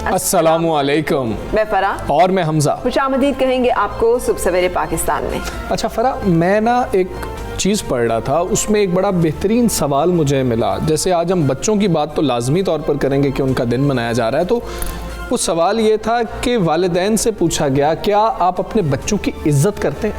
अस्सलामु अलैकुम। मैं फरा और मैं हमजा। खुशामदीद कहेंगे आपको सुबह सवेरे पाकिस्तान में। अच्छा फरा, मैं ना एक चीज़ पढ़ रहा था, उसमें एक बड़ा बेहतरीन सवाल मुझे मिला। जैसे आज हम बच्चों की बात तो लाजमी तौर पर करेंगे कि उनका दिन मनाया जा रहा है, तो वो सवाल ये था कि वालिदैन से पूछा गया, क्या आप अपने बच्चों की इज्जत करते हैं?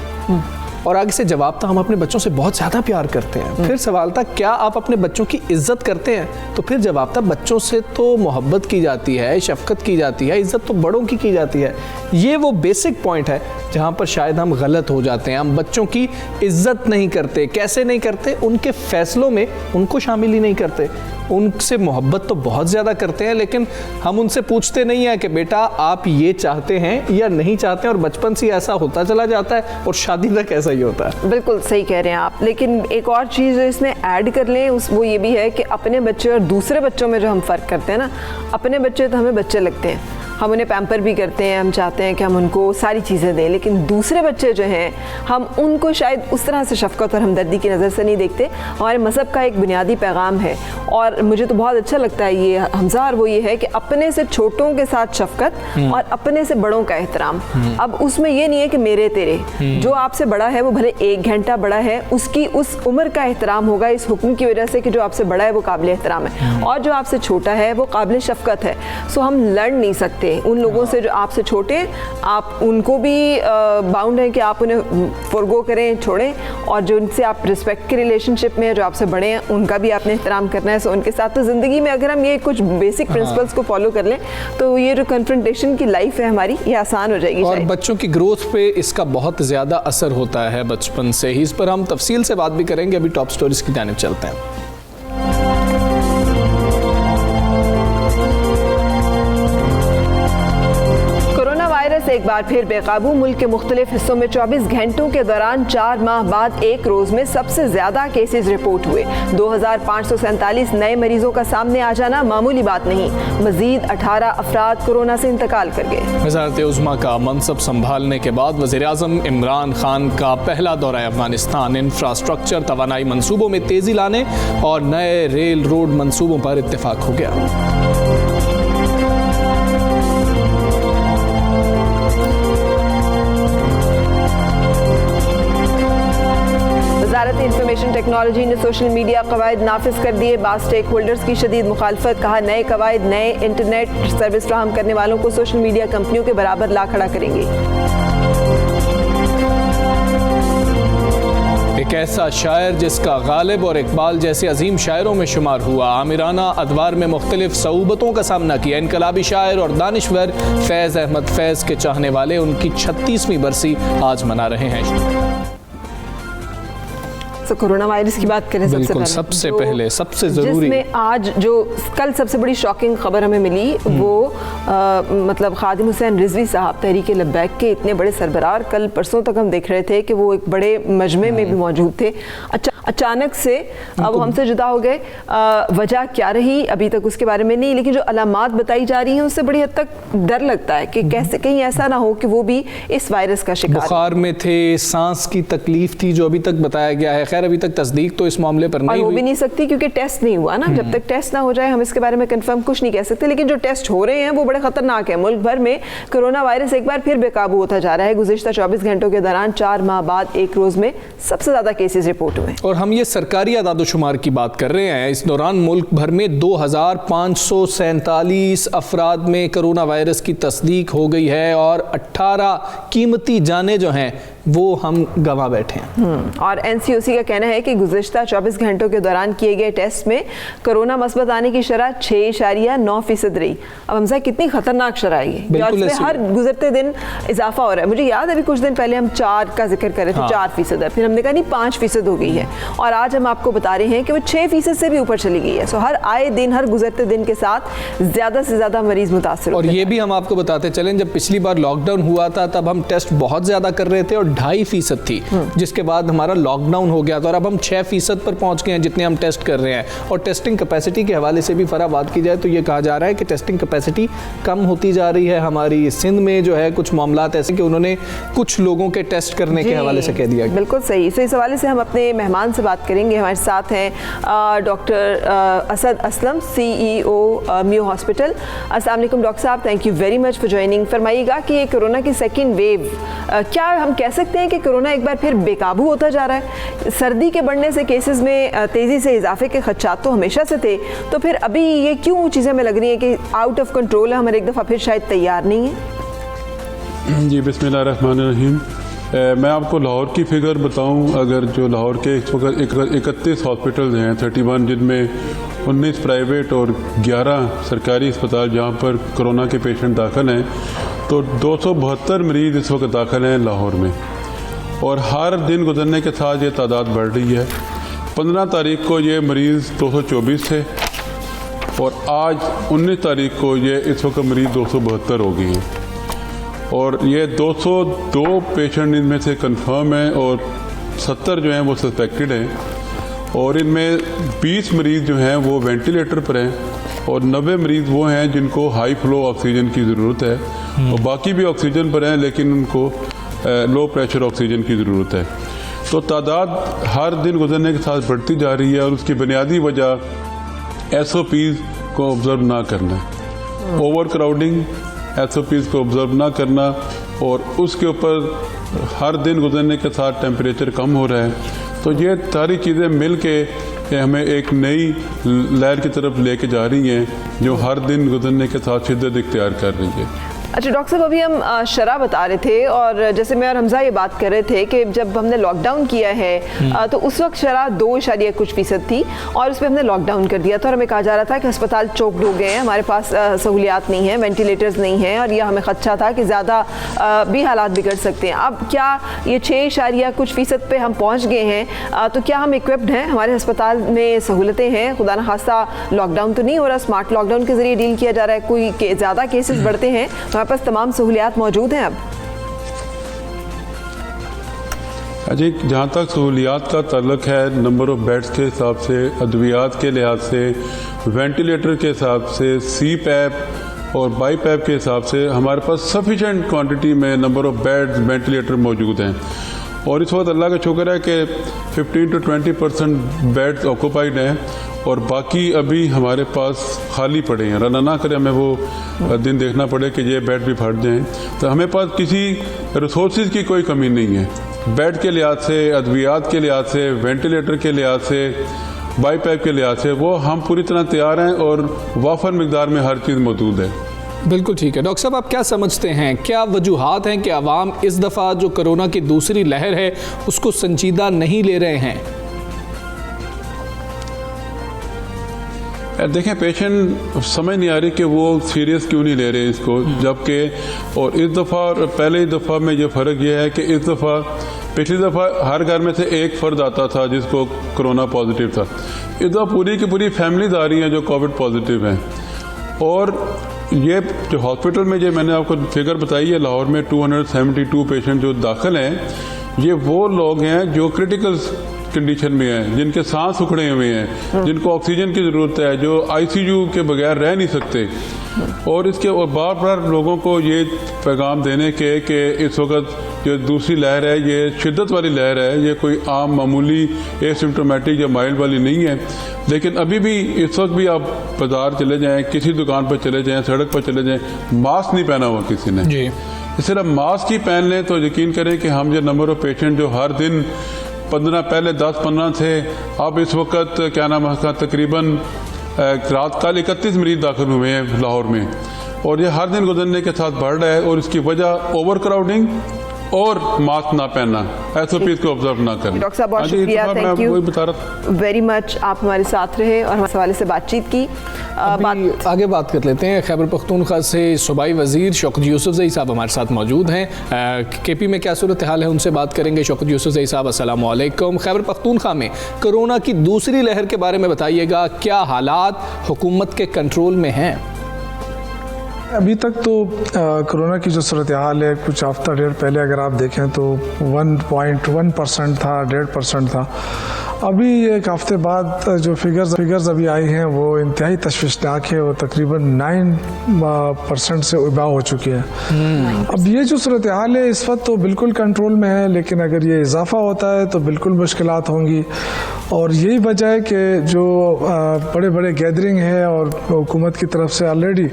और आगे से जवाब था, हम अपने बच्चों से बहुत ज़्यादा प्यार करते हैं। फिर सवाल था, क्या आप अपने बच्चों की इज्जत करते हैं? तो फिर जवाब था, बच्चों से तो मोहब्बत की जाती है, शफकत की जाती है, इज्जत तो बड़ों की जाती है। ये वो बेसिक पॉइंट है जहाँ पर शायद हम गलत हो जाते हैं। हम बच्चों की इज्जत नहीं करते। कैसे नहीं करते? उनके फैसलों में उनको शामिल ही नहीं करते। उनसे मोहब्बत तो बहुत ज़्यादा करते हैं, लेकिन हम उनसे पूछते नहीं हैं कि बेटा आप ये चाहते हैं या नहीं चाहते हैं, और बचपन से ऐसा होता चला जाता है और शादी तक ऐसा ही होता है। बिल्कुल सही कह रहे हैं आप। लेकिन एक और चीज़ जो इसमें ऐड कर लें वो ये भी है कि अपने बच्चे और दूसरे बच्चों में जो हम फ़र्क करते हैं ना, अपने बच्चे तो हमें बच्चे लगते हैं, हम उन्हें पैम्पर भी करते हैं, हम चाहते हैं कि हम उनको सारी चीज़ें दें, लेकिन दूसरे बच्चे जो हैं हम उनको शायद उस तरह से शफ़क़त और हमदर्दी की नज़र से नहीं देखते। हमारे मज़हब का एक बुनियादी पैगाम है और मुझे तो बहुत अच्छा लगता है ये हमजा, और वो ये है कि अपने से छोटों के साथ शफ़क़त और अपने से बड़ों का एहतराम। अब उसमें ये नहीं है कि मेरे तेरे, जो आपसे बड़ा है वो भले 1 घंटा बड़ा है, उसकी उस उम्र का एहतराम होगा इस हुक्म की वजह से कि जो आपसे बड़ा है वो काबिल एहतराम है, और जो आपसे छोटा है वो काबिल शफ़क़त है। सो हम लड़ नहीं सकते उन लोगों से जो आपसे छोटे, आप उनको भी बाउंड है कि आप उन्हें फॉरगो करें, छोड़ें, और जो उनसे आप रिस्पेक्ट के रिलेशनशिप में जो आपसे बड़े हैं उनका भी आपने एहतराम करना है। सो उनके साथ तो ज़िंदगी में अगर हम ये कुछ बेसिक प्रिंसिपल्स को फॉलो कर लें तो ये जो कन्फ्रंटेशन की लाइफ है हमारी, ये आसान हो जाएगी। और बच्चों की ग्रोथ पे इसका बहुत ज़्यादा असर होता है बचपन से ही। इस पर हम तफसील से बात भी करेंगे। अभी टॉप स्टोरीज की जानिब चलते हैं। एक बार फिर बेकाबू, मुल्क के मुख्तलिफ हिस्सों में 24 घंटों के दौरान 4 माह बाद एक रोज में सबसे ज्यादा केसेस रिपोर्ट हुए। 2547 नए मरीजों का सामने आ जाना मामूली बात नहीं। मजीद 18 अफराद कोरोना से इंतकाल कर गए। वज़ारत उज़्मा का मनसब संभालने के बाद वज़ीर-ए-आज़म इमरान खान का पहला दौरा अफगानिस्तान। इंफ्रास्ट्रक्चर तवानाई मंसूबों में तेजी लाने और नए रेल रोड मंसूबों पर इत्तेफाक हो गया। वज़ारत इंफॉर्मेशन टेक्नोलॉजी ने सोशल मीडिया कवायद नाफिज कर दिए। बाज़ स्टेक होल्डर्स की शदीद मुखालफत। कहा, नए कवायद नए इंटरनेट सर्विस फ्राहम करने वालों को सोशल मीडिया कंपनियों के बराबर ला खड़ा करेंगे। एक ऐसा शायर जिसका गालिब और इकबाल जैसे अजीम शायरों में शुमार हुआ। आमिराना अदवार में मुख्तलिफ सऊबतों का सामना किया। इनकलाबी शायर और दानिश्वर फैज़ अहमद फैज़ के चाहने वाले उनकी 36वीं बरसी आज मना रहे हैं। तो कोरोना वायरस की बात करें सबसे पहले सबसे ज़रूरी, जिसमें आज जो कल सबसे बड़ी शॉकिंग खबर हमें मिली वो मतलब खादिम हुसैन रिजवी साहब तहरीक लब्बैक के इतने बड़े सरबराह, कल परसों तक हम देख रहे थे कि वो एक बड़े मजमे में भी मौजूद थे। अचानक से अब हमसे जुदा हो गए। वजह क्या रही अभी तक उसके बारे में नहीं, लेकिन जो अलामात बताई जा रही हैं उससे बड़ी हद तक डर लगता है कि कैसे कहीं ऐसा ना हो कि वो भी इस वायरस का शिकार। बुखार में थे, सांस की तकलीफ थी जो अभी तक बताया गया है। खैर अभी तक तस्दीक तो इस मामले पर नहीं हो भी नहीं सकती क्योंकि टेस्ट नहीं हुआ ना। जब तक टेस्ट ना हो जाए हम इसके बारे में कंफर्म कुछ नहीं कह सकते, लेकिन जो टेस्ट हो रहे हैं वो बड़े खतरनाक है। मुल्क भर में कोरोना वायरस एक बार फिर बेकाबू होता जा रहा है। गुज़िश्ता 24 घंटों के दौरान 4 माह बाद एक रोज में सबसे ज्यादा केसेस रिपोर्ट हुए। और हम ये सरकारी आदादोशुमार की बात कर रहे हैं। इस दौरान मुल्क भर में 2547 अफराद में कोरोना वायरस की तस्दीक हो गई है और 18 कीमती जानें जो हैं वो हम गंवा बैठे हैं। और एनसीओसी का कहना है कि गुज़िश्ता 24 घंटों के दौरान किए गए टेस्ट में कोरोना मस्बत आने की शरह 6.9% रही। अब हमसे कितनी खतरनाक शरह है, हर गुजरते दिन इजाफा हो रहा है। मुझे याद है अभी कुछ दिन पहले हम 4 का जिक्र कर रहे थे, 4% है, फिर हमने कहा नहीं 5% हो गई है, और आज हम आपको बता रहे हैं कि वो 6% से भी ऊपर चली गई है। सो हर आए दिन, हर गुजरते दिन के साथ ज्यादा से ज्यादा मरीज मुतासर। और ये भी हम आपको बताते चलें, जब पिछली बार लॉकडाउन हुआ था तब हम टेस्ट बहुत ज्यादा कर रहे थे और 2.5% थी, जिसके बाद हमारा लॉकडाउन हो गया था और अब हम 6% पर पहुंच गए हैं जितने हम टेस्ट कर रहे हैं। और टेस्टिंग कैपेसिटी के हवाले से भी फरा बात की जाए तो ये कहा जा रहा है कि टेस्टिंग कैपेसिटी कम होती जा रही है हमारी। सिंध में जो है कुछ मामलात ऐसे कि उन्होंने कुछ लोगों के टेस्ट करने के हवाले से कह दिया। बिल्कुल सही। तो इस हवाले से हम अपने मेहमान से बात करेंगे। हमारे साथ हैं doctor Asad Aslam, CEO Mayo hospital. अस्सलाम वालेकुम डॉक्टर साहब, thank you very much for joining. फरमाइएगा कि ये कोरोना की सेकेंड वेव, क्या हम कह सकते हैं कि कोरोना एक बार फिर बेकाबू होता जा रहा है? सर्दी के बढ़ने से केसेस में तेज़ी से इजाफे के खदशात तो हमेशा से थे, तो फिर अभी ये क्यों चीज़ें हमें लग रही हैं कि आउट ऑफ कंट्रोल है, हम एक दफ़ा फिर शायद तैयार नहीं है? जी बिस्मिल्लाहिर्रहमानिर्रहीम। मैं आपको लाहौर की फ़िगर बताऊं, अगर जो लाहौर के इस वक्त 31 हॉस्पिटल्स हैं 31, जिनमें 19 प्राइवेट और 11 सरकारी अस्पताल जहां पर कोरोना के पेशेंट दाखिल हैं, तो 272 मरीज़ इस वक्त दाखिल हैं लाहौर में। और हर दिन गुजरने के साथ ये तादाद बढ़ रही है। 15 तारीख को ये मरीज़ 224 थे और आज 19 तारीख को ये इस वक्त मरीज़ 272 हो गए हैं। और ये 202 पेशेंट इनमें से कंफर्म हैं और 70 जो हैं वो सस्पेक्टेड हैं। और इनमें 20 मरीज़ जो हैं वो वेंटिलेटर पर हैं और 90 मरीज़ वो हैं जिनको हाई फ्लो ऑक्सीजन की ज़रूरत है और बाकी भी ऑक्सीजन पर हैं लेकिन उनको लो प्रेशर ऑक्सीजन की ज़रूरत है। तो तादाद हर दिन गुजरने के साथ बढ़ती जा रही है और उसकी बुनियादी वजह SOPs को ऑब्ज़र्व ना करना, ओवर क्राउडिंग, SOPs को ऑब्ज़र्व ना करना और उसके ऊपर हर दिन गुजरने के साथ टेम्परेचर कम हो रहा है। तो ये सारी चीज़ें मिल के हमें एक नई लहर की तरफ लेके जा रही हैं जो हर दिन गुजरने के साथ शिद्दत इख्तियार कर रही है। अच्छा डॉक्टर साहब, अभी हम शरह बता रहे थे और जैसे मैं और हमजा ये बात कर रहे थे कि जब हमने लॉकडाउन किया है तो उस वक्त शरह 2.कुछ% थी और उस पर हमने लॉकडाउन कर दिया था और हमें कहा जा रहा था कि अस्पताल चौकड हो गए हैं, हमारे पास सहूलियात नहीं है, वेंटिलेटर्स नहीं हैं और यह हमें खदशा था कि ज़्यादा भी हालात बिगड़ सकते हैं। अब क्या ये 6.कुछ% पे हम पहुँच गए हैं? तो क्या हम इक्विप्ड हैं? हमारे अस्पताल में सहूलतें हैं? खुदा न खास्ता लॉकडाउन तो नहीं हो रहा, स्मार्ट लॉकडाउन के ज़रिए डील किया जा रहा है, कोई ज़्यादा केसेस बढ़ते हैं, हमारे पास तमाम सहूलियात मौजूद हैं अब? अजी जहाँ तक सहूलियात का ताल्लुक है, नंबर ऑफ़ बेड्स के हिसाब से, अद्वियात के लिहाज से, वेंटिलेटर के हिसाब से, CPAP और BiPAP के हिसाब से हमारे पास सफिशेंट क्वांटिटी में नंबर ऑफ़ बेड्स, वेंटिलेटर मौजूद हैं। और इस वक्त अल्लाह का शुक्र है कि 15 to 20% बेड्स ऑक्यूपाइड हैं और बाकी अभी हमारे पास खाली पड़े हैं। रना ना करें हमें वो दिन देखना पड़े कि ये बेड भी फट जाएं। तो हमें पास किसी रिसोर्सेज की कोई कमी नहीं है, बेड के लिहाज से, अद्वियात के लिहाज से, वेंटिलेटर के लिहाज से, BiPAP के लिहाज से, वो हम पूरी तरह तैयार हैं और वाफर मिकदार में हर चीज़ मौजूद है। बिल्कुल ठीक है। डॉक्टर साहब, आप क्या समझते हैं, क्या वजूहात हैं कि आवाम इस दफ़ा जो कोरोना की दूसरी लहर है उसको संजीदा नहीं ले रहे हैं? देखें, पेशेंट समझ नहीं आ रही कि वो सीरियस क्यों नहीं ले रहे इसको, जबकि और इस दफ़ा पहले दफ़ा में ये फ़र्क ये है कि इस दफ़ा पिछली दफ़ा हर घर में से एक फ़र्द आता था जिसको कोरोना पॉजिटिव था। इस दफ़ा पूरी की पूरी फैमिलीज आ रही हैं जो कोविड पॉजिटिव हैं। और ये जो हॉस्पिटल में जो मैंने आपको फिगर बताई है, लाहौर में 272 पेशेंट जो दाखिल हैं, ये वो लोग हैं जो क्रिटिकल कंडीशन में हैं, जिनके सांस उखड़े हुए हैं, जिनको ऑक्सीजन की ज़रूरत है, जो ICU के बगैर रह नहीं सकते। और इसके और बार बार लोगों को ये पैगाम देने के कि इस वक्त जो दूसरी लहर है ये शिद्दत वाली लहर है, ये कोई आम मामूली एसिम्प्टोमेटिक या माइल्ड वाली नहीं है। लेकिन अभी भी इस वक्त भी आप बाजार चले जाएं, किसी दुकान पर चले जाएं, सड़क पर चले जाएं, मास्क नहीं पहना हुआ किसी ने जी। सिर्फ मास्क ही पहन लें तो यकीन करें कि हम जो नंबर ऑफ़ पेशेंट जो हर दिन 15 पहले 10-15 थे, अब इस वक्त क्या नाम है तकरीबन रात कल 31 मरीज दाखिल हुए हैं लाहौर में और ये हर दिन गुजरने के साथ बढ़ रहा है। और इसकी वजह ओवर क्राउडिंग और मास्क ना पहनना, SOPs को ऑब्जर्व ना करना। डॉक्टर साहब बहुत शुक्रिया, थैंक यू वेरी मच, आप हमारे साथ रहे और हमारे सवाल से बातचीत की। आगे बात कर लेते हैं। खैबर पख्तूनख्वा से सूबाई वज़ीर शौकत यूसुफज़ई साहब हमारे साथ मौजूद हैं। KP में क्या सूरत हाल है उनसे बात करेंगे। शौकत यूसुफज़ई साहब अस्सलाम वालेकुम। खैबर पख्तूनख्वा में कोरोना की दूसरी लहर के बारे में बताइएगा, क्या हालात हुकूमत के कंट्रोल में हैं? अभी तक तो कोरोना की जो सूरत हाल है, कुछ हफ्ता डेढ़ पहले अगर आप देखें तो 1.1% था, 1.5% था। अभी एक हफ्ते बाद जो फिगर्स अभी आई हैं वो इंतहाई तशवीशनाक है, वो तकरीबन 9% से उबाह हो चुकी है। अब ये जो सूरत हाल है इस वक्त तो बिल्कुल कंट्रोल में है, लेकिन अगर ये इजाफा होता है तो बिल्कुल मुश्किलात होंगी। और यही वजह है कि जो बड़े बड़े गैदरिंग है और हुकूमत की तरफ से ऑलरेडी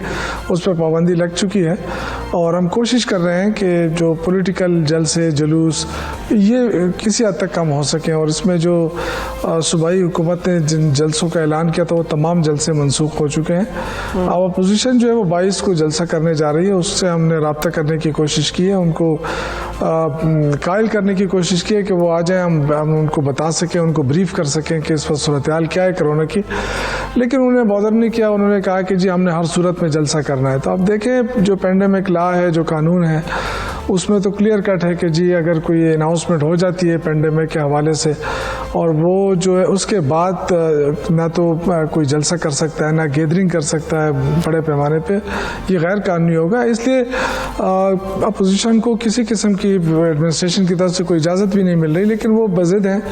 उस पर पाबंदी लग चुकी है, और हम कोशिश कर रहे हैं कि जो पॉलिटिकल जलसे जुलूस ये किसी हद तक कम हो सकें। और इसमें जो सूबाई हुकूमत ने जिन जलसों का ऐलान किया था वो तमाम जलसे मनसूख हो चुके हैं। अब अपोजिशन जो है वो 22 को जलसा करने जा रही है, उससे हमने रब्ता करने की कोशिश की है, उनको कायल करने की कोशिश की है कि वो आ जाए, हम उनको बता सकें, उनको ब्रीफ कर सकें कि इस वक्त सूरत हाल क्या है कोरोना की। लेकिन उन्होंने बॉदर नहीं किया, उन्होंने कहा कि जी हमने हर सूरत में जलसा करना है। तो अब देखें जो पेंडेमिक लॉ है, जो कानून है, उसमें तो क्लियर कट है कि जी अगर कोई अनाउंसमेंट हो जाती है पेंडेमिक के हवाले से और वो जो है उसके बाद ना तो कोई जलसा कर सकता है ना गैदरिंग कर सकता है बड़े पैमाने पे, ये गैर कानूनी होगा। इसलिए अपोजिशन को किसी किस्म की एडमिनिस्ट्रेशन की तरफ से कोई इजाज़त भी नहीं मिल रही, लेकिन वो बज़िद हैं,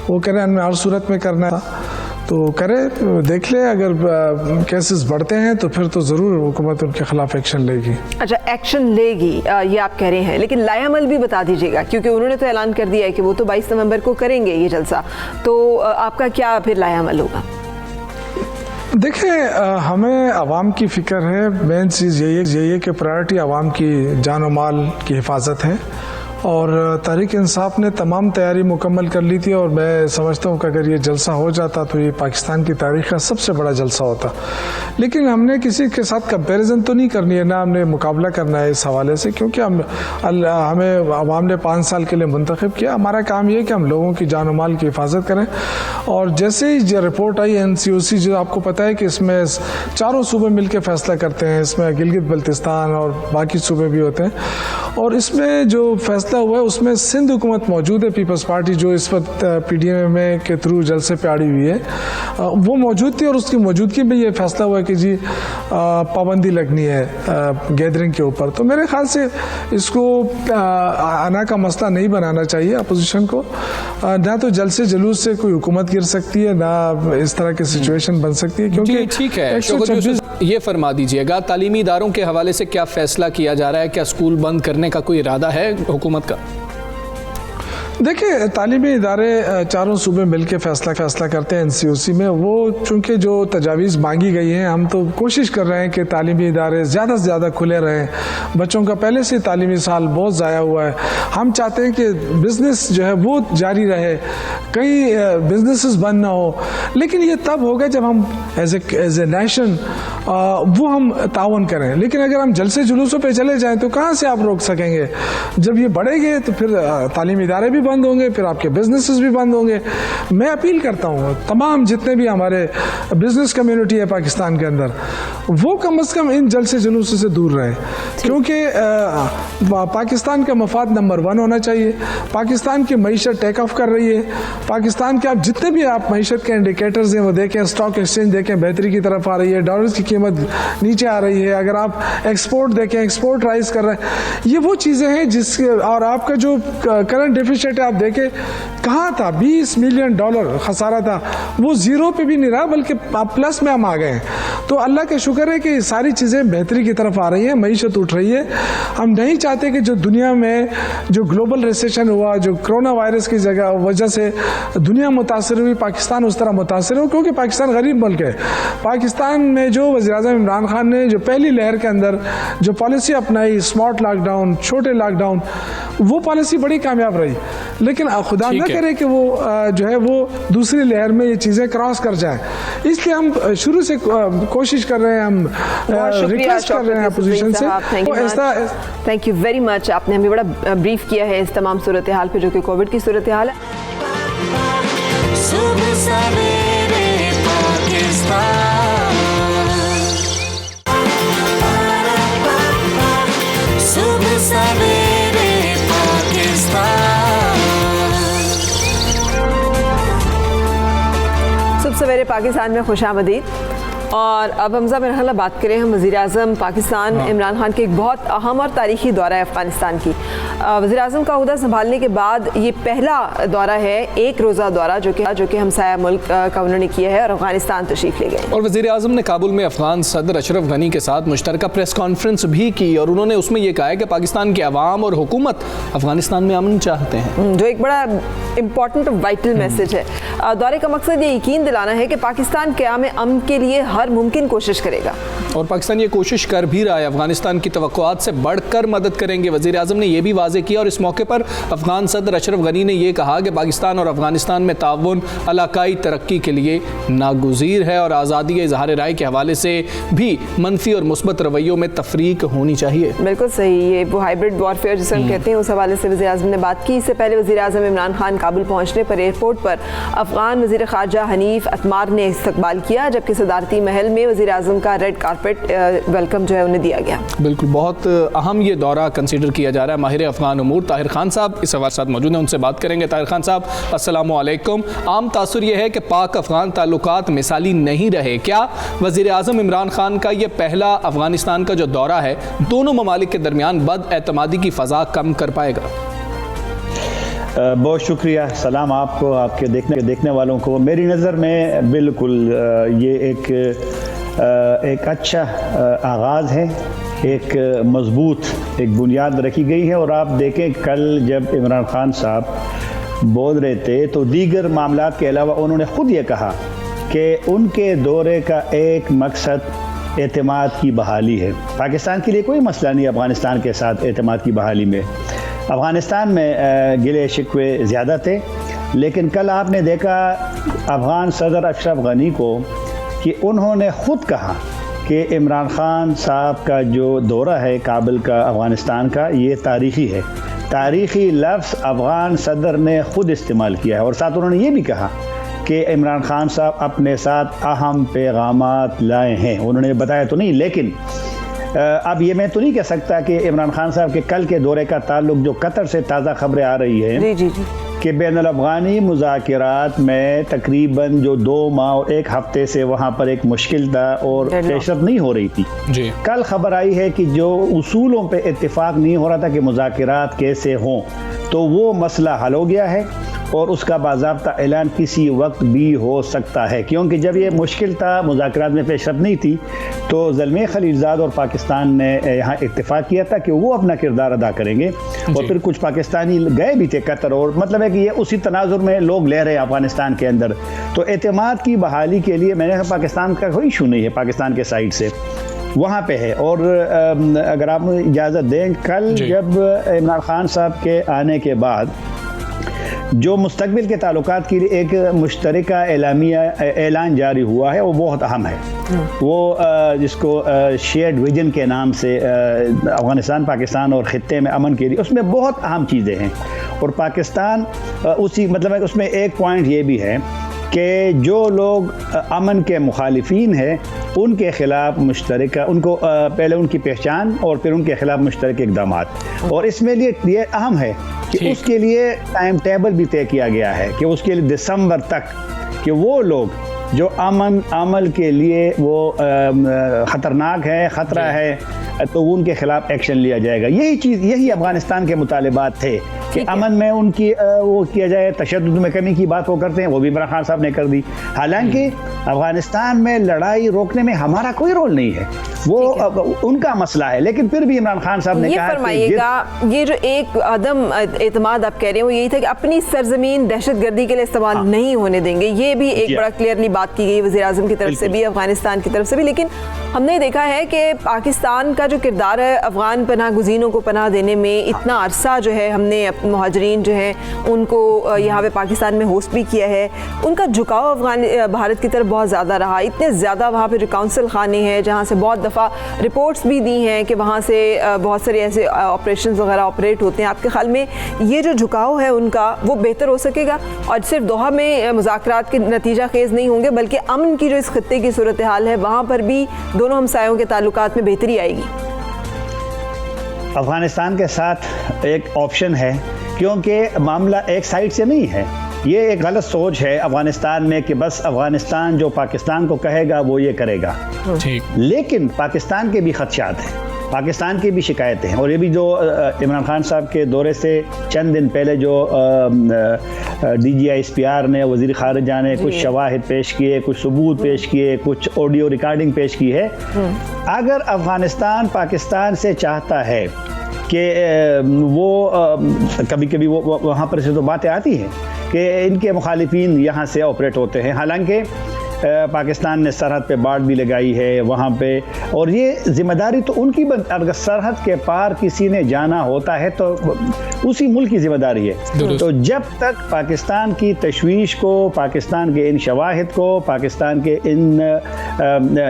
वो कह रहे हैं हमें हर सूरत में करना है तो करे, देख ले। अगर केसेस बढ़ते हैं तो फिर तो ज़रूर हुकूमत उनके खिलाफ एक्शन लेगी। अच्छा, एक्शन लेगी ये आप कह रहे हैं, लेकिन लायामल भी बता दीजिएगा, क्योंकि उन्होंने तो ऐलान कर दिया है कि वो तो 22 नवंबर को करेंगे ये जलसा, तो आपका क्या फिर लायामल होगा? देखिए हमें आवाम की फ़िक्र है, मेन चीज़ यही है कि प्रायोरिटी आवाम की जान और माल की हिफाजत है, और तहरीक इंसाफ ने तमाम तैयारी मुकम्मल कर ली थी। और मैं समझता हूँ कि अगर ये जलसा हो जाता तो ये पाकिस्तान की तारीख़ का सबसे बड़ा जलसा होता। लेकिन हमने किसी के साथ कंपैरिजन तो नहीं करनी है, ना हमने मुकाबला करना है इस हवाले से, क्योंकि हमें आवाम ने 5 साल के लिए मुंतखब किया। हमारा काम ये है कि हम लोगों की जान और माल की हिफाजत करें। और जैसे ही जो रिपोर्ट आई NCOC, जो आपको पता है कि इसमें चारों सूबे मिल के फैसला करते हैं, इसमें गिलगित बल्तिस्तान और बाकी सूबे भी होते हैं, और इसमें जो फैसला हुआ है उसमें सिंध हुकूमत मौजूद है, पीपल्स पार्टी जो इस वक्त PDM के थ्रू जलसे पे अड़ी हुई है, वो मौजूद थी, और उसकी मौजूदगी में ये फैसला हुआ कि जी पाबंदी लगनी है गैदरिंग के ऊपर। तो मेरे ख्याल से इसको आना का मसला नहीं बनाना चाहिए अपोजिशन को। ना तो जलसे जुलूस से कोई हुकूमत गिर सकती है, ना इस तरह की सिचुएशन बन सकती है, क्योंकि ठीक है। ये फरमा दीजिएगा, तालीमी इदारों के हवाले से क्या फैसला किया जा रहा है? क्या स्कूल बंद करने का कोई इरादा है हुकूमत का? देखिए तालीमी इदारे चारों सूबे मिल के फैसला करते हैं NCOC में। वो चूँकि जो तजावीज़ मांगी गई हैं, हम तो कोशिश कर रहे हैं कि तालीमी इदारे ज़्यादा से ज़्यादा खुले रहें। बच्चों का पहले से तालीमी साल बहुत ज़ाया हुआ है। हम चाहते हैं कि बिज़नेस जो है वो जारी रहे, कई बिजनेसेस बंद ना हो, लेकिन ये तब होगा जब हम एज ए नेशन वो हम तावन करें। लेकिन अगर हम जलसे जुलूसों पे चले जाएं तो कहाँ से आप रोक सकेंगे? जब ये बढ़ेंगे तो फिर तालीमी इदारे भी बंद होंगे, फिर आपके बिजनेसेस भी बंद होंगे। मैं अपील करता हूँ तमाम जितने भी हमारे बिजनेस कम्युनिटी है पाकिस्तान के अंदर, वो कम से कम इन जलसे जुलूसों से दूर रहे, क्योंकि पाकिस्तान का मफाद नंबर 1 होना चाहिए। पाकिस्तान की मईशत टेक ऑफ कर रही है। पाकिस्तान के आप जितने भी आप मईशत के इंडिकेटर्स हैं वो देखें, स्टॉक एक्सचेंज देखें, बेहतरी की तरफ आ रही है, डॉलर की कीमत नीचे आ रही है। अगर आप एक्सपोर्ट देखें, एक्सपोर्ट राइज कर रहे हैं। ये वो चीज़ें हैं जिसके, और आपका जो करंट डेफिसिट आप देखें कहाँ था, $20 मिलियन खसारा था, वो जीरो पे भी नहीं रहा बल्कि प्लस में हम आ गए हैं। तो अल्लाह का शुक्र है कि सारी चीज़ें बेहतरी की तरफ आ रही हैं, मईशत उठ रही है। हम नहीं चाहते कि जो दुनिया में जो ग्लोबल रिसेशन हुआ, जो कोरोना वायरस की वजह से दुनिया मुतासर हुई, पाकिस्तान उस तरह मुतासर हो, क्योंकि पाकिस्तान गरीब मुल्क है। पाकिस्तान में जो वज़ीर-ए-आज़म इमरान खान ने जो पहली लहर के अंदर जो पॉलिसी अपनाई, स्मार्ट लॉकडाउन, छोटे लॉकडाउन, वो पॉलिसी बड़ी कामयाब रही। लेकिन खुदा न करे कि वो जो है वो दूसरी लहर में ये चीज़ें क्रॉस कर जाए। इसलिए हम शुरू से कोशिश कर रहे हैं, हम रिक्वेस्ट कर रहे हैं अपोजिशन से। Thank you very much. आपने हमें बड़ा ब्रीफ किया है इस तमाम सूरत हाल पे, जो कि कोविड की सूरत हाल है। सवेरे पाकिस्तान में खुशामदीद। और अब हमजा मेरा ख्याल बात करें हम वज़ीर-ए-आज़म पाकिस्तान इमरान खान के एक बहुत अहम और तारीखी दौरा है अफ़गानिस्तान की। वज़ीर-ए-आज़म का ओहदा संभालने के बाद ये पहला दौरा है, एक रोज़ा दौरा जो कि हमसाया मुल्क का उन्होंने किया है और अफ़गानिस्तान तशरीफ़ ले गए। और वज़ीर-ए-आज़म ने काबुल में अफ़गान सदर अशरफ गनी के साथ मुश्तरका प्रेस कॉन्फ्रेंस भी की और उन्होंने उसमें ये कहा है कि पाकिस्तान के अवाम और हुकूमत अफ़गानिस्तान में अमन चाहते हैं, जो एक बड़ा इम्पॉर्टेंट और वाइटल मैसेज है। दौरे का मकसद ये यकीन दिलाना है कि पाकिस्तान क़याम अमन के लिए हर मुमकिन कोशिश करेगा और पाकिस्तान ये कोशिश कर भी रहा है। अफगानिस्तान की तवक्कुआत से बढ़कर मदद करेंगे। वज़ीर आज़म ने यह भी वाज़े किया और इस मौके पर अफ़गान सदर अशरफ गनी ने यह कहा कि पाकिस्तान और अफगानिस्तान में ताउन इलाकाई तरक्की के लिए नागुज़ीर है और आज़ादी इज़हार राय के हवाले से भी मनफी और मुस्बत रवैयों में तफरीक होनी चाहिए। बिल्कुल सही, ये वो हाइब्रिड वॉरफेयर जिसे हम कहते हैं उस हवाले से वज़ीर आज़म ने बात की। इससे पहले वज़ीर आज़म इमरान खान काबुल पहुँचने पर एयरपोर्ट पर अफ़गान वज़ीर ख़ारजा हनीफ अतमार ने इस्तकबाल किया, जबकि सदारती महल में वज़ीर आज़म का रेड कारपेट वेलकम जो है उन्हें दिया गया। बिल्कुल, बहुत अहम ये दौरा कंसीडर किया जा रहा है। माहिर अफ़गान उमूर ताहिर खान साहब इस हवाले साथ मौजूद हैं, उनसे बात करेंगे। ताहिर खान साहब अस्सलामु अलैकुम। आम तासुर यह है कि पाक अफ़गान ताल्लुकात मिसाली नहीं रहे, क्या वज़ीर आज़म इमरान खान का ये पहला अफ़गानिस्तान का जो दौरा है दोनों ममालिक के दरमियान बदएतमादी की फ़ज़ा कम कर पाएगा? बहुत शुक्रिया, सलाम आपको, आपके देखने वालों को। मेरी नज़र में बिल्कुल ये एक अच्छा आगाज़ है, एक मज़बूत एक बुनियाद रखी गई है। और आप देखें कल जब इमरान खान साहब बोल रहे थे तो दीगर मामलात के अलावा उन्होंने ख़ुद ये कहा कि उनके दौरे का एक मकसद एतमाद की बहाली है। पाकिस्तान के लिए कोई मसला नहीं अफ़गानिस्तान के साथ एतमाद की बहाली में। अफ़गानिस्तान में गिले शिकवे ज़्यादा थे, लेकिन कल आपने देखा अफ़गान सदर अशरफ गनी को कि उन्होंने ख़ुद कहा कि इमरान खान साहब का जो दौरा है काबुल का अफ़गानिस्तान का, ये तारीख़ी है। तारीख़ी लफ्ज़ अफ़गान सदर ने ख़ुद इस्तेमाल किया है और साथ उन्होंने ये भी कहा कि इमरान खान साहब अपने साथ अहम पैगामात लाए हैं। उन्होंने बताया तो नहीं, लेकिन अब ये मैं तो नहीं कह सकता कि इमरान खान साहब के कल के दौरे का ताल्लुक जो कतर से ताज़ा खबरें आ रही हैं कि बैनुल अफ़गानी मुज़ाकिरात में तकरीबन जो 2 माह और 1 हफ्ते से वहाँ पर एक मुश्किल था और पेशरफ नहीं हो रही थी जी। कल खबर आई है कि जो उसूलों पे इत्तेफाक नहीं हो रहा था कि मुज़ाकिरात कैसे हों, तो वो मसला हल हो गया है और उसका बाज़ाब्ता ऐलान किसी वक्त भी हो सकता है। क्योंकि जब ये मुश्किल था, मुज़ाकरात में पेशरफ नहीं थी, तो ज़ल्मे खलीलज़ाद और पाकिस्तान ने यहाँ इत्तेफाक किया था कि वो अपना किरदार अदा करेंगे। और फिर कुछ पाकिस्तानी गए भी थे कतर, और मतलब है कि ये उसी तनाजुर में लोग ले रहे हैं अफ़गानिस्तान के अंदर। तो एतमाद की बहाली के लिए मैंने कहा पाकिस्तान का कोई इशू नहीं है, पाकिस्तान के साइड से वहाँ पे है। और अगर आप इजाज़त दें, कल जब इमरान खान साहब के आने के बाद जो मुस्तकबिल के ताल्लुकात के लिए एक मुश्तरका ऐलान जारी हुआ है, वो बहुत अहम है। वो जिसको शेयर्ड विजन के नाम से अफ़गानिस्तान पाकिस्तान और ख़ित्ते में अमन के लिए, उसमें बहुत अहम चीज़ें हैं। और पाकिस्तान उसी मतलब है उसमें एक पॉइंट ये भी है कि जो लोग अमन के मुखालिफिन हैं उनके ख़िलाफ़ मुश्तरका, उनको पहले उनकी पहचान और फिर उनके ख़िलाफ़ मुश्तरके इक़दामात। और इसमें लिए ये अहम है कि उसके लिए टाइम टेबल भी तय किया गया है कि उसके लिए दिसंबर तक कि वो लोग जो अमल के लिए वो ख़तरनाक है, ख़तरा है, तो उनके ख़िलाफ़ एक्शन लिया जाएगा। यही चीज़, यही अफ़गानिस्तान के मुतालिबात थे कि अमन में उनकी वो किया जाए, तशद्दुद में कमी की बात वो करते हैं, वो भी इमरान खान साहब ने कर दी। हालांकि अफ़गानिस्तान में लड़ाई रोकने में हमारा कोई रोल नहीं है, वो उनका मसला है, लेकिन फिर भी इमरान खान साहब ने कहा फरमाइएगा, ये जो एक अदम एतमाद आप कह रहे हैं वो यही था कि अपनी सरजमीन दहशतगर्दी के लिए इस्तेमाल नहीं होने देंगे। ये भी एक बड़ा क्लियरली बात की गई वज़ीर आज़म की तरफ से भी, अफ़गानिस्तान की तरफ से भी। लेकिन हमने देखा है कि पाकिस्तान का जो किरदार है अफ़गान पनाह गुज़ीनों को पनाह देने में, इतना अरसा जो है हमने मुहाजिरीन जो हैं उनको यहाँ पे पाकिस्तान में होस्ट भी किया है, उनका झुकाव भारत की तरफ बहुत ज़्यादा रहा। इतने ज़्यादा वहाँ पे जो काउंसिल खाने हैं जहाँ से बहुत दफ़ा रिपोर्ट्स भी दी हैं कि वहाँ से बहुत सारे ऐसे ऑपरेशंस वगैरह ऑपरेट होते हैं। आपके ख्याल में ये जो झुकाव है उनका वो बेहतर हो सकेगा और सिर्फ दोहा में मुज़ाकरात के नतीजा खेज़ नहीं होंगे, बल्कि अमन की जो इस खित्ते की सूरत हाल है वहाँ पर भी दोनों हमसायों के ताल्लुकात में बेहतरी आएगी? अफ़गानिस्तान के साथ एक ऑप्शन है, क्योंकि मामला एक साइड से नहीं है। ये एक गलत सोच है अफ़गानिस्तान में कि बस अफ़गानिस्तान जो पाकिस्तान को कहेगा वो ये करेगा। ठीक। लेकिन पाकिस्तान के भी खदशात हैं, पाकिस्तान की भी शिकायतें हैं, और ये भी जो इमरान खान साहब के दौरे से चंद दिन पहले जो DGISPR ने, वज़ीर ख़ारिजा ने कुछ शवाहिद पेश किए, कुछ सबूत पेश किए, कुछ ऑडियो रिकॉर्डिंग पेश की है। अगर अफ़गानिस्तान पाकिस्तान से चाहता है कि वो कभी कभी वो वहाँ पर से तो बातें आती हैं कि इनके मुखालिफिन यहाँ से ऑपरेट होते हैं, हालांकि पाकिस्तान ने सरहद पे बाड़ भी लगाई है वहाँ पे, और ये जिम्मेदारी तो उनकी अगर सरहद के पार किसी ने जाना होता है तो उसी मुल्क की जिम्मेदारी है। तो जब तक पाकिस्तान की तशवीश को, पाकिस्तान के इन शवाहिद को, पाकिस्तान के इन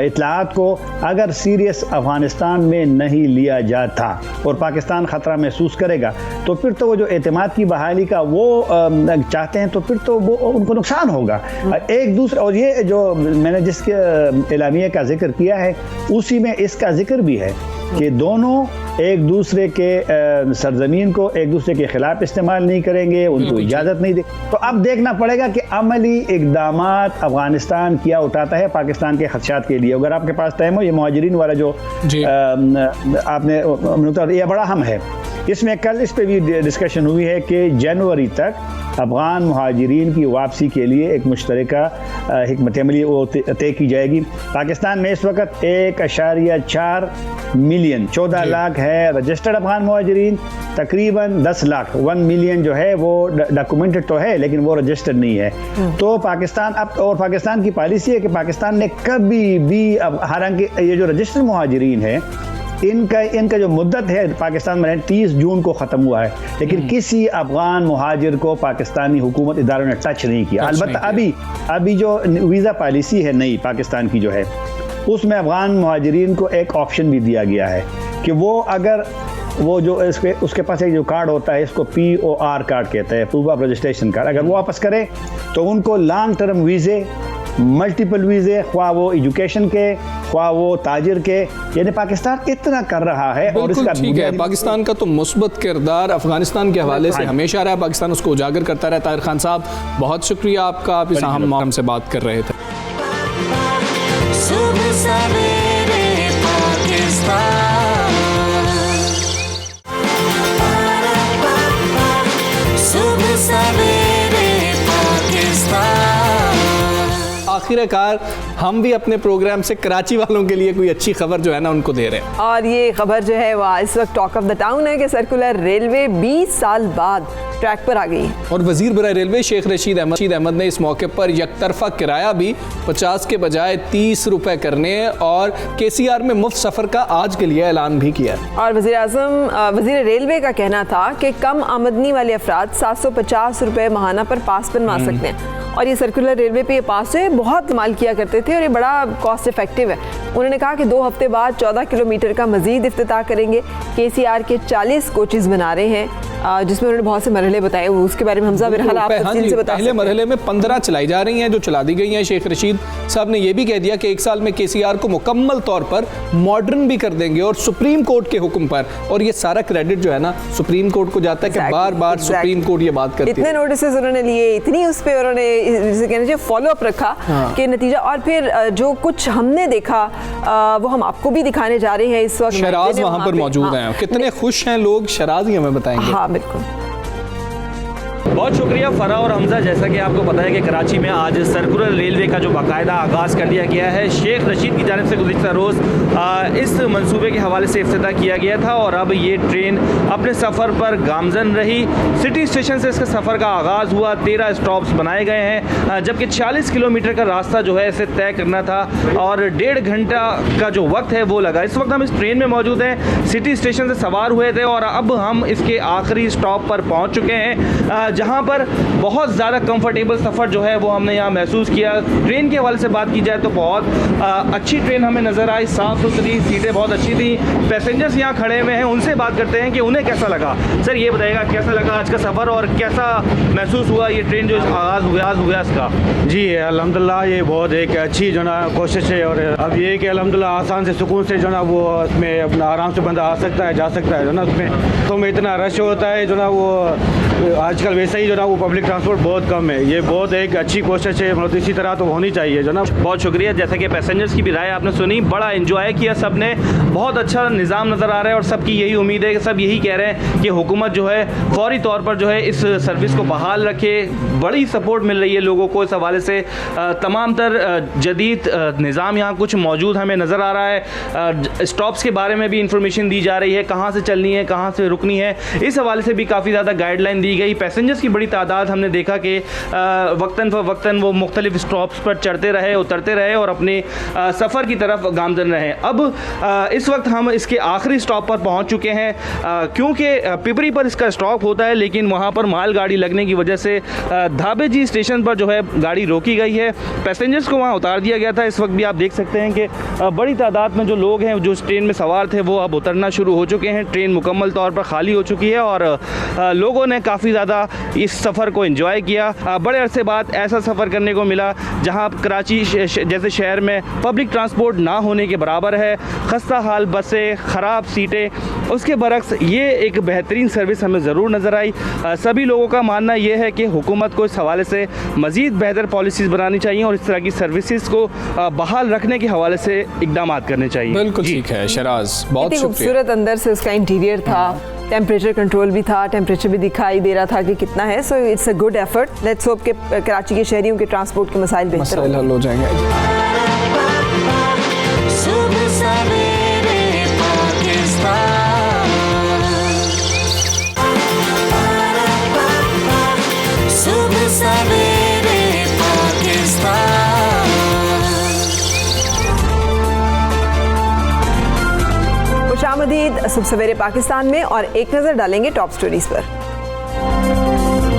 इतलात को अगर सीरियस अफ़गानिस्तान में नहीं लिया जाता और पाकिस्तान ख़तरा महसूस करेगा, तो फिर तो वो जो एतमाद की बहाली का वो चाहते हैं, तो फिर तो वो उनको नुकसान होगा एक दूसरे। और ये जो मैंने जिसके एलामिया का जिक्र किया है उसी में इसका जिक्र भी है कि दोनों एक दूसरे के सरजमीन को एक दूसरे के खिलाफ इस्तेमाल नहीं करेंगे, उनको इजाज़त नहीं दे। तो अब देखना पड़ेगा कि अमली इक़दामात अफ़गानिस्तान क्या उठाता है पाकिस्तान के खदशात के लिए। अगर आपके पास टाइम हो, ये मुहाजिरीन वाला जो आपने ये बड़ा अहम है। इसमें कल इस पे भी डिस्कशन हुई है कि जनवरी तक अफ़गान मुहाजिरीन की वापसी के लिए एक मुश्तरका हिकमत अमली वो तय की जाएगी। पाकिस्तान में इस वक्त 1.4 मिलियन 14 लाख है रजिस्टर्ड अफ़गान मुहाजिरीन, तकरीबन 10 लाख 1 मिलियन जो है वो डॉक्यूमेंटेड तो है लेकिन वो रजिस्टर्ड नहीं है। तो पाकिस्तान अब, और पाकिस्तान की पॉलिसी है कि पाकिस्तान ने कभी भी, अब हालांकि ये जो रजिस्टर्ड मुहाजिरीन है इनका जो मुद्दत है पाकिस्तान में 30 जून को ख़त्म हुआ है, लेकिन किसी अफ़गान मुहाजिर को पाकिस्तानी हुकूमत इदारों ने टच नहीं किया। अलबत्ता अभी जो वीज़ा पॉलिसी है नई पाकिस्तान की जो है, उसमें अफ़गान मुहाजिरीन को एक ऑप्शन भी दिया गया है कि वो अगर वो जो उसके पास एक जो कार्ड होता है, इसको POR कार्ड कहते हैं, प्रूफ ऑफ रजिस्ट्रेशन कार्ड, अगर वो वापस करें तो उनको लॉन्ग टर्म वीज़े, मल्टीपल वीज़े, ख्वाह वो एजुकेशन के, ख्वाह वो ताजिर के, यानी पाकिस्तान इतना कर रहा है। और इसका ठीक है, पाकिस्तान का तो मुस्बत किरदार अफगानिस्तान के हवाले से हमेशा रहा, पाकिस्तान उसको उजागर करता रहा। ताहिर खान साहब, बहुत शुक्रिया आपका, आप इस अहम मौके से बात कर रहे थे। आखिरकार हम भी अपने प्रोग्राम से कराची वालों के लिए कोई अच्छी खबर जो है ना उनको दे रहे हैं, और ये खबर जो है वो इस वक्त टॉक ऑफ द टाउन है कि सर्कुलर रेलवे 20 साल बाद ट्रैक पर आ गई। और वजीर बराए रेलवे शेख रशीद अहमद ने इस मौके पर यकतरफा किराया भी 50 के बजाय 30 रुपए करने और KCR में मुफ्त सफर का आज के लिए ऐलान भी किया। और वजीर रेलवे का कहना था कि कम आमदनी वाले अफराद 750 रुपए माहाना पर पास बनवा सकते हैं, और ये सर्कुलर रेलवे पे ये पास है बहुत इस्तेमाल किया करते थे और ये बड़ा कॉस्ट इफेक्टिव है। उन्होंने कहा कि 2 हफ्ते बाद 14 किलोमीटर का मजीद इफ्तिताह करेंगे। KCR के 40 कोचेज़ बना रहे हैं, जिसमें उन्होंने बहुत से मरहले बताए, उसके बारे में हमजा बिरहाल आप तफसील से बता। पहले मरहले में 15 चलाई जा रही हैं जो चला दी गई हैं। शेख रशीद साहब ने यह भी कह दिया कि 1 साल में KCR को मुकम्मल तौर पर मॉडर्न भी कर देंगे और सुप्रीम कोर्ट के हुक्म पर, और ये सारा क्रेडिट जो है ना सुप्रीम कोर्ट को जाता है कि बार बार सुप्रीम कोर्ट ये बात करती है। इतने नोटिस उन्होंने लिए, इतनी उस पर उन्होंने फॉलो अप रखा कि नतीजा, और फिर जो कुछ हमने देखा वो हम आपको भी दिखाने जा रहे हैं इस वक्त। शराज वहाँ पर मौजूद हैं, कितने खुश हैं लोग, शराज ही हमें बताएंगे। हाँ बिल्कुल, बहुत शुक्रिया फरा और हमजा। जैसा कि आपको पता है कि कराची में आज सर्कुलर रेलवे का जो बाकायदा आगाज़ कर दिया गया है, शेख रशीद की जानिब से गुज़िश्ता रोज़ इस मंसूबे के हवाले से इफ्तिताह किया गया था, और अब ये ट्रेन अपने सफ़र पर गामजन रही। सिटी स्टेशन से इसके सफ़र का आगाज़ हुआ, 13 स्टॉप्स बनाए गए हैं, जबकि 40 किलोमीटर का रास्ता जो है इसे तय करना था और 1.5 घंटा का जो वक्त है वो लगा। इस वक्त हम इस ट्रेन में मौजूद हैं, सिटी स्टेशन से सवार हुए थे और अब हम इसके आखिरी स्टॉप पर पहुँच चुके हैं, जहाँ पर बहुत ज़्यादा कंफर्टेबल सफ़र जो है वो हमने यहाँ महसूस किया। ट्रेन के हवाले से बात की जाए तो बहुत अच्छी ट्रेन हमें नज़र आई, साफ़ सुथरी सीटें बहुत अच्छी थी। पैसेंजर्स यहाँ खड़े हुए हैं, उनसे बात करते हैं कि उन्हें कैसा लगा। सर ये बताइएगा कैसा लगा आज का सफ़र और कैसा महसूस हुआ ये ट्रेन जो आगाज़ हुआ इसका? जी अल्हम्दुलिल्लाह, ये बहुत एक अच्छी जो ना कोशिश है, और अब ये कि अल्हम्दुलिल्लाह आसान से सुकून से जो ना वो उसमें अपना आराम से बंदा आ सकता है, जा सकता है जो ना। उसमें तो में इतना रश होता है जो ना, वो आजकल वैसे ही जो ना वो पब्लिक ट्रांसपोर्ट बहुत कम है। ये बहुत एक अच्छी कोशिश है, मतलब इसी तरह तो होनी चाहिए जो ना। बहुत शुक्रिया। जैसा कि पैसेंजर्स की भी राय आपने सुनी, बड़ा एंजॉय किया सब ने, बहुत अच्छा निज़ाम नज़र आ रहा है और सबकी यही उम्मीद है कि सब यही कह रहे हैं कि हुकूमत जो है फौरी तौर पर जो है इस सर्विस को बहाल रखे। बड़ी सपोर्ट मिल रही है लोगों को इस हवाले से। तमाम तर जदीद निज़ाम यहाँ कुछ मौजूद हमें नज़र आ रहा है। स्टॉप्स के बारे में भी इंफॉर्मेशन दी जा रही है, कहाँ से चलनी है, कहाँ से रुकनी है, इस हवाले से भी काफ़ी ज़्यादा गाइडलाइन दी गई। पैसेंजर्स की बड़ी तादाद हमने देखा कि वक्तन फ़वक्तन वो मुख्तलिफ स्टॉप्स पर चढ़ते रहे, उतरते रहे और अपने सफ़र की तरफ गामजन रहे। अब इस वक्त हम इसके आखिरी स्टॉप पर पहुंच चुके हैं, क्योंकि पिपरी पर इसका स्टॉप होता है, लेकिन वहां पर मालगाड़ी लगने की वजह से धाबेजी स्टेशन पर जो है गाड़ी रोकी गई है। पैसेंजर्स को वहां उतार दिया गया था। इस वक्त भी आप देख सकते हैं कि बड़ी तादाद में जो लोग हैं जो ट्रेन में सवार थे वो अब उतरना शुरू हो चुके हैं। ट्रेन मुकम्मल तौर पर खाली हो चुकी है और लोगों ने काफ़ी ज़्यादा इस सफ़र को एंजॉय किया। बड़े अरसे बाद ऐसा सफ़र करने को मिला जहाँ कराची जैसे शहर में पब्लिक ट्रांसपोर्ट ना होने के बराबर है। खस्ता हाल बसें, ख़राब सीटें, उसके बरक्स ये एक बेहतरीन सर्विस हमें ज़रूर नज़र आई। सभी लोगों का मानना ये है कि हुकूमत को इस हवाले से मज़ीद बेहतर पॉलिसीज़ बनानी चाहिए और इस तरह की सर्विसेज को बहाल रखने के हवाले से इकदाम करने चाहिए। बिल्कुल ठीक है शराज, बहुत शुक्रिया। खूबसूरत अंदर से उसका इंटीरियर था, टेम्परेचर कंट्रोल भी था, टेम्परेचर भी दिखाई दे रहा था कि कितना है। So it's a good effort. Let's hope कि कराची के शहरियों के ट्रांसपोर्ट के मसाइल बेहतर हल हो जाएंगे। खुशामदीद सुबह सवेरे पाकिस्तान में, और एक नज़र डालेंगे टॉप स्टोरीज पर।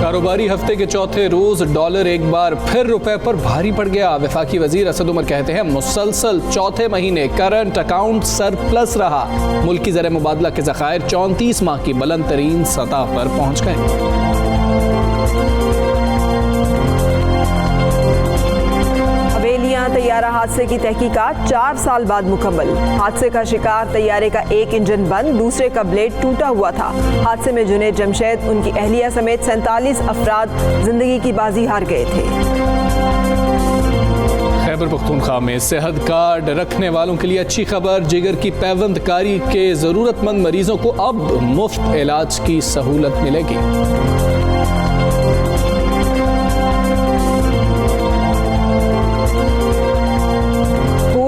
कारोबारी हफ्ते के चौथे रोज डॉलर एक बार फिर रुपए पर भारी पड़ गया। वफाकी वजीर असद उमर कहते हैं मुसलसल चौथे महीने करंट अकाउंट सरप्लस रहा। मुल्की ज़र मुबादला के ज़खायर 34 माह की बुलंद तरीन सतह पर पहुंच गए। तैयारा हादसे की तहकीकात 4 साल बाद मुकम्मल। हादसे का शिकार तैयारे का एक इंजन बंद, दूसरे का ब्लेड टूटा हुआ था। हादसे में जुनैद जमशेद, उनकी अहलिया समेत 47 अफराद जिंदगी की बाजी हार गए थे। खैबर पख्तूनख्वा में सेहत कार्ड रखने वालों के लिए अच्छी खबर। जिगर की पैवंदकारी के ज़रूरतमंद मरीजों को अब मुफ्त इलाज की सहूलत मिलेगी।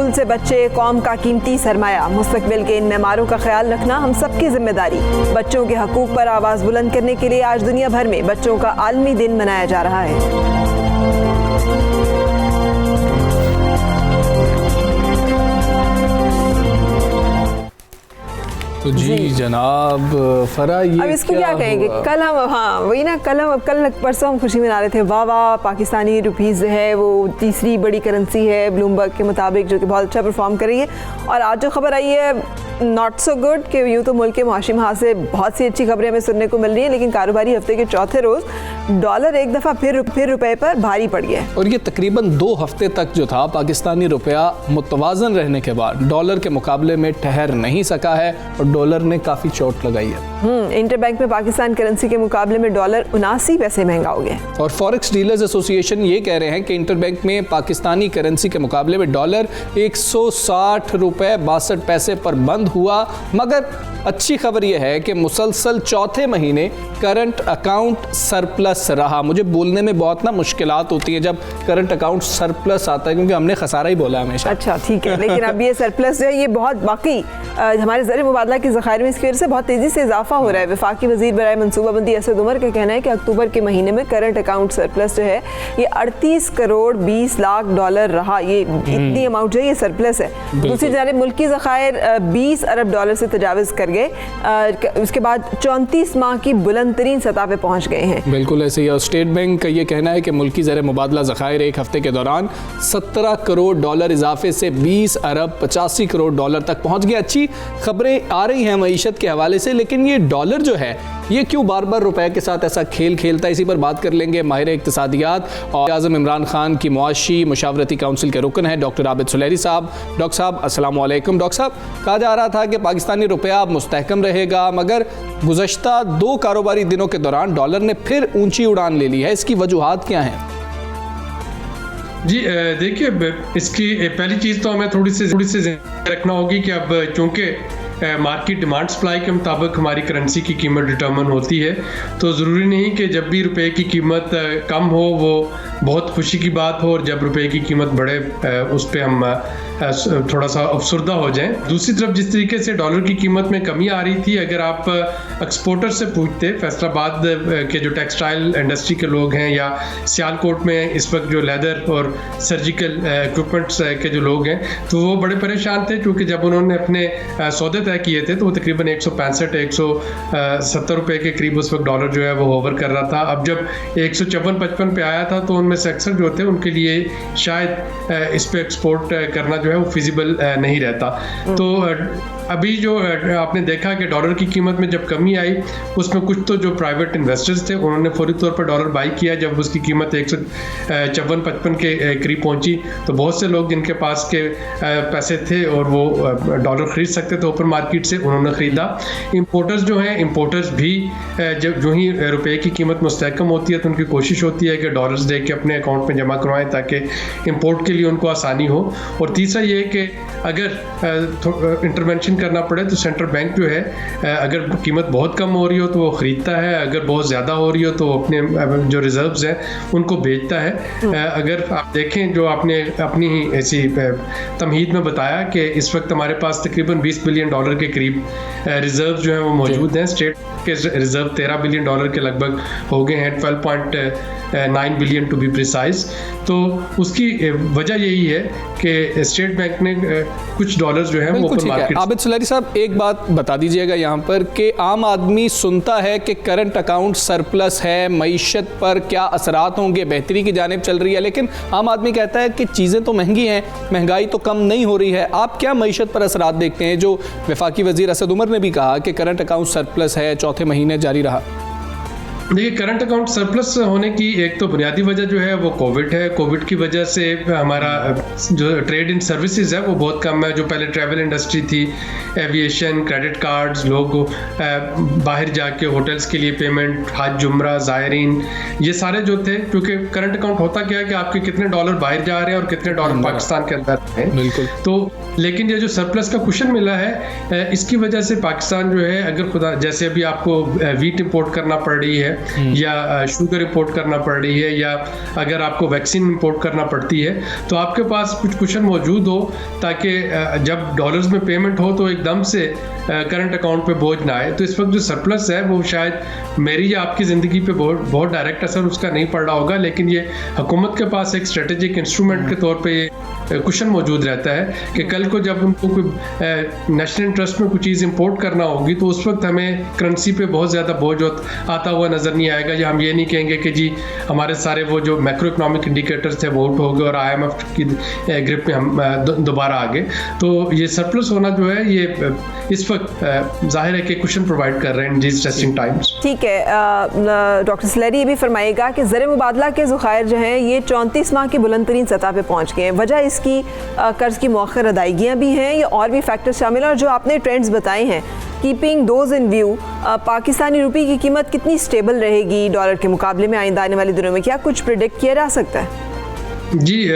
से बच्चे कौम का कीमती सरमाया, मुस्तकबिल के इन मेमारों का ख्याल रखना हम सबकी जिम्मेदारी। बच्चों के हकूक पर आवाज़ बुलंद करने के लिए आज दुनिया भर में बच्चों का आलमी दिन मनाया जा रहा है। तो जी जनाब फरा, ये अब इसको क्या कहेंगे? कल हम, हाँ वही ना, कल परसों हम खुशी मना रहे थे, वाह वाह पाकिस्तानी रुपीज़ जो है वो तीसरी बड़ी करेंसी है ब्लूमबर्ग के मुताबिक, जो कि बहुत अच्छा परफॉर्म कर रही है। और आज जो खबर आई है नॉट सो गुड, कि यूँ तो मुल्क के मुआशी महाज से बहुत सी अच्छी खबरें हमें सुनने को मिल रही हैं, लेकिन कारोबारी हफ्ते के चौथे रोज़ डॉलर एक दफ़ा फिर रुपए पर भारी पड़ गया। और ये तकरीबन 2 हफ्ते तक जो था पाकिस्तानी रुपया मुतवाज़न रहने के बाद डॉलर के मुकाबले में ठहर नहीं सका है और डॉलर ने काफ़ी चोट लगाई है। इंटरबैंक में पाकिस्तान करेंसी के मुकाबले में डॉलर 79 पैसे महंगा हो गया। और फॉरेक्स डीलर्स एसोसिएशन ये कह रहे हैं कि इंटरबैंक में पाकिस्तानी करेंसी के मुकाबले में डॉलर 160 रुपए 62 पैसे पर बंद हुआ। मगर अच्छी खबर यह है कि मुसलसल चौथे महीने करंट अकाउंट सरप्लस रहा। मुझे बोलने में बहुत ना मुश्किलात होती है जब करंट अकाउंट सरप्लस आता है, क्योंकि हमने खसारा ही बोला हमेशा। अच्छा ठीक है, लेकिन अब ये सरप्लस जो है ये बहुत बाकी हमारे ज़र मुबादला के ज़खायर में इसकी वजह से बहुत तेज़ी से इजाफा हो रहा है। वफाकी वज़ीर बराए मनसूबाबंदी असद उमर का कहना है कि अक्टूबर के महीने में करंट अकाउंट सरप्लस जो है ये 38 करोड़ 20 लाख डॉलर रहा। ये इतनी अमाउंट जो है ये सरप्लस है। दूसरी जानब मुल्की ज़खायर 20 अरब डॉलर से तजावज़ कर गए। उसके बाद 34 माह की बुलंद तरीन सतह पे पहुँच गए हैं। बिल्कुल ऐसे ही। और स्टेट बैंक का ये कहना है कि मुल्की ज़र मुबादला ज़खायर एक हफ्ते के दौरान 17 करोड़ डॉलर इजाफे से 20 अरब 85 करोड़ डॉलर तक पहुँच गया। अच्छी खबरें आ रही हैं मईशत के हवाले से, लेकिन ये डॉलर जो है ये क्यों बार बार रुपए के साथ ऐसा खेल खेलता है, इसी पर बात कर लेंगे माहिर इक्तिसादियात और आज़म इमरान खान की मुआशी मुशावरती काउंसिल के रुकन हैं डॉक्टर आबिद सुलेरी साहब। डॉक्टर साहब अस्सलाम वालेकुम। डॉक्टर साहब, कहा जा रहा था कि पाकिस्तानी रुपया अब मुस्तहकम रहेगा, मगर गुज़श्ता 2 कारोबारी दिनों के दौरान डॉलर ने फिर ऊंची उड़ान ले ली है। इसकी वजूहात क्या हैं? जी देखिए, इसकी पहली चीज़ तो हमें थोड़ी सी रखना होगी कि अब चूँकि मार्केट डिमांड सप्लाई के मुताबिक हमारी करेंसी की कीमत डिटर्मन होती है, तो ज़रूरी नहीं कि जब भी रुपए की कीमत कम हो वो बहुत खुशी की बात हो, और जब रुपए की कीमत बढ़े उस पर हम थोड़ा सा अफसरदा हो जाएं। दूसरी तरफ जिस तरीके से डॉलर की कीमत में कमी आ रही थी, अगर आप एक्सपोर्टर से पूछते, फैसलाबाद के जो टेक्सटाइल इंडस्ट्री के लोग हैं या सियालकोट में इस वक्त जो लेदर और सर्जिकल इक्विपमेंट्स के जो लोग हैं, तो वो बड़े परेशान थे, क्योंकि जब उन्होंने अपने सौदे तय किए थे तो वो तकरीबन 165-170 रुपए के करीब उस वक्त डॉलर जो है वो होवर कर रहा था। अब जब 154-55 पे आया था, तो उनमें से अक्सर जो थे उनके लिए शायद इस पे एक्सपोर्ट करना जो है वो फिजिबल नहीं रहता। तो अभी जो आपने देखा कि डॉलर की कीमत में जब कमी आई, उसमें कुछ तो जो प्राइवेट इन्वेस्टर्स थे उन्होंने फौरी तौर पर डॉलर बाई किया। जब उसकी कीमत 154-55 के करीब पहुंची, तो बहुत से लोग जिनके पास के पैसे थे और वो डॉलर खरीद सकते थे ओपन मार्केट से, उन्होंने ख़रीदा। इंपोर्टर्स जो हैं, इंपोर्टर्स भी जब जो ही रुपये की कीमत मुस्तहकम होती है तो उनकी कोशिश होती है कि डॉलर्स दे के अपने अकाउंट में जमा करवाएं ताकि इंपोर्ट के लिए उनको आसानी हो। और तीसरा ये कि अगर इंटरवेंशन करना पड़े तो सेंट्रल बैंक जो है, अगर कीमत बहुत कम हो रही हो तो वो ख़रीदता है, अगर बहुत ज़्यादा हो रही हो तो अपने जो रिजर्व्स हैं उनको बेचता है। अगर आप देखें, जो आपने अपनी ही ऐसी तमहीद में बताया कि इस वक्त हमारे पास तकरीबन $20 बिलियन के करीब रिजर्व जो हैं वो मौजूद हैं। स्टेट के रिजर्व $13 बिलियन के लगभग हो गए हैं, 12.9 बिलियन टू बी प्रिसाइज। तो उसकी वजह यही है कि स्टेट बैंक ने कुछ डॉलर्स जो है वो ओपन मार्केट। आबिद सुलैरी साहब, एक बात बता दीजिएगा यहाँ पर कि आम आदमी सुनता है कि करंट अकाउंट सरप्लस है, मईशत पर क्या असरात होंगे, बेहतरी की जानिब चल रही है, लेकिन आम आदमी कहता है कि चीज़ें तो महंगी हैं, महंगाई तो कम नहीं हो रही है। आप क्या मईशत पर असरात देखते हैं? जो वफाकी वज़ीर असद उमर ने भी कहा कि करंट अकाउंट सरप्लस है, चौथे महीने जारी रहा। देखिए, करंट अकाउंट सरप्लस होने की एक तो बुनियादी वजह जो है वो कोविड है। कोविड की वजह से हमारा जो ट्रेड इन सर्विसेज है वो बहुत कम है। जो पहले ट्रैवल इंडस्ट्री थी, एविएशन, क्रेडिट कार्ड्स, लोग बाहर जाके होटल्स के लिए पेमेंट, हज, जुमरा, ज़ायरीन, ये सारे जो थे, क्योंकि करंट अकाउंट होता क्या है कि आपके कितने डॉलर बाहर जा रहे हैं और कितने डॉलर पाकिस्तान के अंदर हैं। बिल्कुल। तो लेकिन ये जो सरप्लस का कुशन मिला है, इसकी वजह से पाकिस्तान जो है, अगर खुदा जैसे अभी आपको वीट इंपोर्ट करना पड़ रही है या शुगर इंपोर्ट करना पड़ रही है, या अगर आपको वैक्सीन इंपोर्ट करना पड़ती है, तो आपके पास कुछ कुशन मौजूद हो ताकि जब डॉलर्स में पेमेंट हो तो एकदम से करंट अकाउंट पे बोझ ना आए। तो इस वक्त जो सरप्लस है वो शायद मेरी या आपकी ज़िंदगी पे बहुत डायरेक्ट असर उसका नहीं पड़ रहा होगा, लेकिन ये हुकूमत के पास एक स्ट्रेटेजिक इंस्ट्रूमेंट के तौर पे ये कुशन मौजूद रहता है कि कल को जब उनको कोई नेशनल इंटरेस्ट में कोई चीज़ इंपोर्ट करना होगी तो उस वक्त हमें करेंसी पे बहुत ज़्यादा बोझ आता हुआ नज़र नहीं आएगा। या हम ये नहीं कहेंगे कि जी हमारे सारे वो जो मैक्रो इकोनॉमिक इंडिकेटर्स थे वो आउट हो गए और IMF की ग्रिप में हम दोबारा आ गए। तो ये सरप्लस होना जो है ये इस वक्त जाहिर है कि कुशन प्रोवाइड कर रहे हैं जीज टेस्टिंग टाइम्स। ठीक है, डॉक्टर सुलैरी ये भी फरमाइएगा कि ज़र मुबादला के ज़खायर जो हैं ये 34 माह की बुलंद तरीन सतह पे पहुँच गए हैं। वजह इसकी कर्ज़ की मौखर अदायगियाँ भी हैं या और भी फैक्टर्स शामिल हैं? और जो आपने ट्रेंड्स बताए हैं, keeping those in view, Pakistani रुपये की कीमत कितनी स्टेबल रहेगी डॉलर के मुकाबले में आइंदा आने वाले दिनों में? क्या कुछ प्रिडिक्ट किया जा सकता है? जी,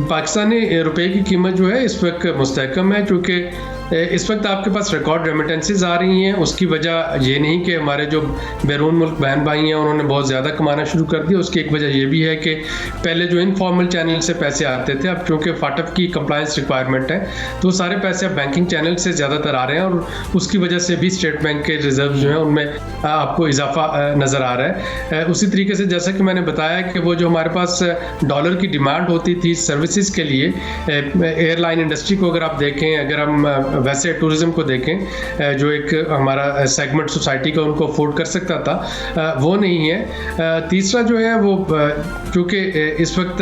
पाकिस्तानी रुपये की कीमत जो है इस वक्त मुस्तहकम है, क्योंकि इस वक्त आपके पास रिकॉर्ड रेमिटेंसेस आ रही हैं। उसकी वजह ये नहीं कि हमारे जो बैरून मुल्क बहन भाई हैं उन्होंने बहुत ज़्यादा कमाना शुरू कर दिया। उसकी एक वजह ये भी है कि पहले जो इनफॉर्मल चैनल से पैसे आते थे, अब चूँकि फाटफ की कंप्लायंस रिक्वायरमेंट है तो सारे पैसे अब बैंकिंग चैनल से ज़्यादातर आ रहे हैं, और उसकी वजह से भी स्टेट बैंक के रिजर्व जो हैं उनमें आपको इजाफा नज़र आ रहा है। उसी तरीके से जैसा कि मैंने बताया कि वो जो हमारे पास डॉलर की डिमांड होती थी सर्विसेज के लिए, एयरलाइन इंडस्ट्री को अगर आप देखें, अगर हम वैसे टूरिज्म को देखें जो एक हमारा सेगमेंट सोसाइटी का उनको अफोर्ड कर सकता था, वो नहीं है। तीसरा जो है वो क्योंकि इस वक्त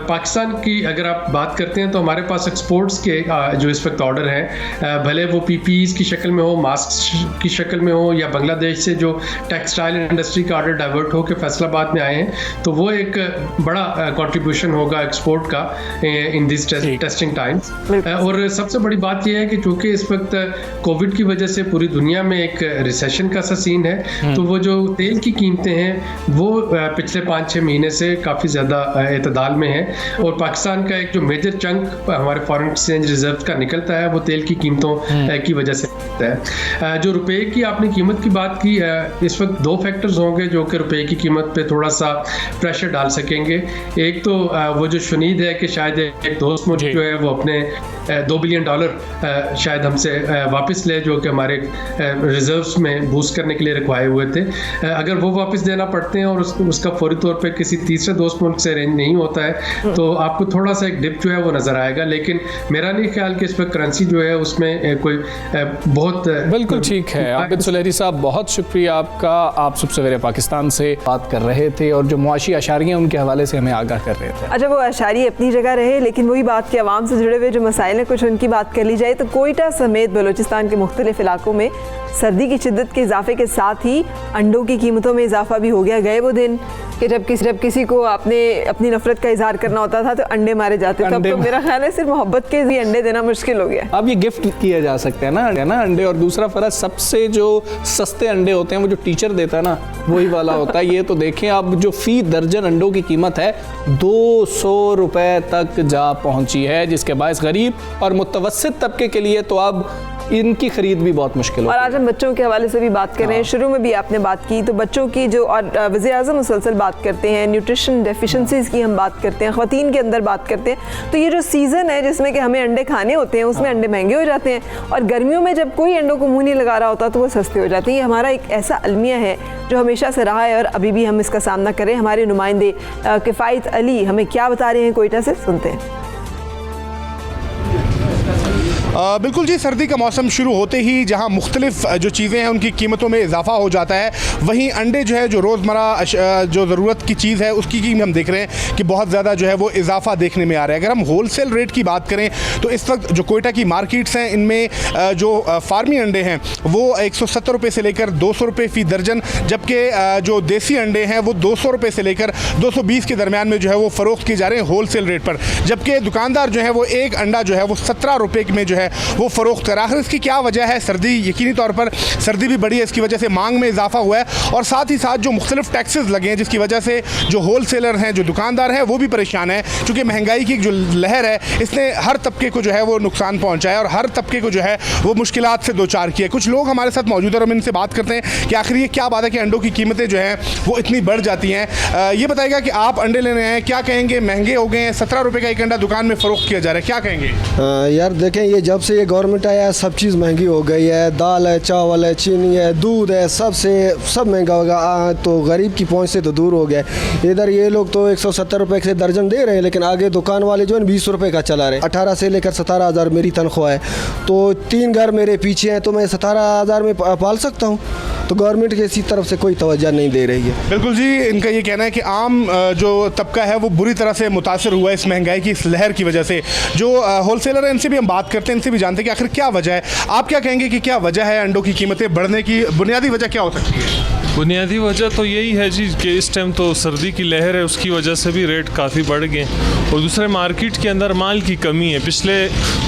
पाकिस्तान की अगर आप बात करते हैं तो हमारे पास एक्सपोर्ट्स के जो इस वक्त ऑर्डर हैं, भले वो PPEs की शक्ल में हो, मास्क की शक्ल में हो, या बांग्लादेश से जो टेक्सटाइल इंडस्ट्री का ऑर्डर डाइवर्ट हो के फैसलाबाद में आए हैं, तो वो एक बड़ा कंट्रीब्यूशन होगा एक्सपोर्ट का इन दिस टेस्टिंग टाइम्स। और सबसे बड़ी बात यह है कि चूँकि इस वक्त कोविड की वजह से पूरी दुनिया में एक रिसेशन का सा सीन है, तो वो जो तेल की कीमतें हैं वो पिछले 5-6 महीने से काफ़ी ज़्यादा एतदाल में है, और पाकिस्तान का एक जो मेजर चंक हमारे फॉरेन एक्सचेंज रिजर्व का निकलता है वो तेल की कीमतों की वजह से है। जो रुपए की आपने कीमत की बात की, इस वक्त 2 फैक्टर्स होंगे जो कि रुपए की कीमत पे थोड़ा सा प्रेशर डाल सकेंगे। एक तो वो जो शुनीद है कि शायद एक दोस्त मुझे जो है वो अपने $2 बिलियन शायद हमसे वापस ले, जो कि हमारे रिजर्व्स में बूस्ट करने के लिए रखवाए हुए थे। अगर वो वापस देना पड़ते हैं और उसका फौरी तौर पे किसी तीसरे दोस्त मुल्क से अरेंज नहीं होता है तो आपको थोड़ा सा एक डिप जो है वो नज़र आएगा। लेकिन मेरा नहीं ख्याल कि इस पर करेंसी जो है उसमें कोई बहुत बिल्कुल ठीक है। आबिद सुलेहरी साहब, बहुत शुक्रिया आपका। आप सुबह सवेरे पाकिस्तान से बात कर रहे थे और जो मुआशी अशारियाँ उनके हवाले से हमें आगाह कर रहे थे। अच्छा, वो अशारी अपनी जगह रहे, लेकिन वही बात कि अवाम से जुड़े हुए जो मसाइल हैं कुछ उनकी बात कर ली जाए तो कोयटा समेत बलूचिस्तान के मुख्तलिफ इलाकों में सर्दी की शिद्दत के इजाफे के साथ ही अंडों की कीमतों में इजाफा भी हो गया। गए वो दिन कि जब किसी को आपने अपनी नफरत का इजहार करना होता था तो अंडे मारे जाते थे। अब तो मेरा ख्याल है सिर्फ मोहब्बत के भी अंडे देना मुश्किल हो गया। अब ये गिफ्ट किए जा सकते हैं ना अंडे। और दूसरा फर्क, सबसे जो सस्ते अंडे होते हैं वो जो टीचर देता है ना वही वाला होता है। ये तो देखें, अब जो फी दर्जन अंडों की कीमत है 200 रुपए तक जा पहुंची है, जिसके बायस गरीब और मुतवस्सित तबके के लिए तो अब इनकी खरीद भी बहुत मुश्किल है। और आज हम बच्चों के हवाले से भी बात कर रहे हैं। शुरू में भी आपने बात की तो बच्चों की जो, और वज़ीर-ए-आज़म मुसलसल बात करते हैं, न्यूट्रिशन डेफिशिएंसीज़ की हम बात करते हैं, ख़वातीन के अंदर बात करते हैं। तो ये जो सीज़न है जिसमें कि हमें अंडे खाने होते हैं उसमें अंडे महंगे हो जाते हैं, और गर्मियों में जब कोई अंडों को मुँह नहीं लगा रहा होता तो वो सस्ते हो जाते हैं। ये हमारा एक ऐसा अलमिया है जो हमेशा से रहा है और अभी भी हम इसका सामना करें। हमारे नुमाइंदे किफ़ायत अली हमें क्या बता रहे हैं कोयटा से, सुनते हैं। बिल्कुल जी, सर्दी का मौसम शुरू होते ही जहां मुख्तलिफ जो चीज़ें हैं उनकी कीमतों में इजाफा हो जाता है, वहीं अंडे जो है जो रोज़मर्रा जो ज़रूरत की चीज़ है उसकी कीमत हम देख रहे हैं कि बहुत ज़्यादा जो है वो इजाफा देखने में आ रहा है। अगर हम होलसेल रेट की बात करें तो इस वक्त जो कोयटा की मार्केट्स हैं इनमें जो फार्मी अंडे हैं वो 170 रुपये से लेकर 200 रुपये फ़ी दर्जन, जबकि जो देसी अंडे हैं वो 200 रुपये से लेकर 220 के दरमियान में जो है वो फ़रोख्त किए जा रहे हैं होलसेल रेट पर, जबकि दुकानदार जो है वो एक अंडा जो है वो 17 रुपये में जो है वो फ़रोख्त कर। आखिर इसकी क्या वजह है? सर्दी, यकीनी तौर पर सर्दी भी बढ़ी है, इसकी वजह से मांग में इजाफा हुआ है, और साथ ही साथ जो मुख्तलिफ टैक्सेस लगे हैं जिसकी वजह से जो होलसेलर हैं, जो दुकानदार हैं वो भी परेशान है, क्योंकि महंगाई की जो लहर है इसने हर तबके को जो है वो नुकसान पहुँचाया और हर तबके को जो है वो मुश्किलात से दो चार किया। कुछ लोग हमारे साथ मौजूद है और हम इनसे बात करते हैं कि आखिर ये क्या बात है कि अंडों की कीमतें जो हैं वो इतनी बढ़ जाती हैं। ये बताएगा कि आप अंडे लेने हैं, क्या कहेंगे? महंगे हो गए हैं, 17 रुपये का एक अंडा दुकान में फ़रोख्त किया जा रहा है, क्या कहेंगे? यार देखें, ये जब से ये गवर्नमेंट आया है सब चीज़ महंगी हो गई है। दाल है, चावल है, चीनी है, दूध है, सब महंगा हो गया। तो गरीब की पहुंच से तो दूर हो गया। इधर ये लोग तो 170 रुपये से दर्जन दे रहे हैं, लेकिन आगे दुकान वाले जो है 20 रुपये का चला रहे हैं। 18 से लेकर 17,000 मेरी तनख्वाह है, तो 3 घर मेरे पीछे हैं, तो मैं 17,000 में पाल सकता हूँ। तो गवर्नमेंट की इसी तरफ से कोई तवज्जो नहीं दे रही है। बिल्कुल जी, इनका ये कहना है कि आम जो तबका है वो बुरी तरह से मुतासर हुआ है इस महंगाई की इस लहर की वजह से। जो होलसेलर हैं इनसे भी हम बात करते हैं, इनसे भी जानते हैं कि आखिर क्या वजह है। आप क्या कहेंगे कि क्या वजह है अंडों की कीमतें बढ़ने की? बुनियादी वजह क्या हो सकती है? बुनियादी वजह तो यही है जी कि इस टाइम तो सर्दी की लहर है, उसकी वजह से भी रेट काफ़ी बढ़ गए, और दूसरे मार्केट के अंदर माल की कमी है। पिछले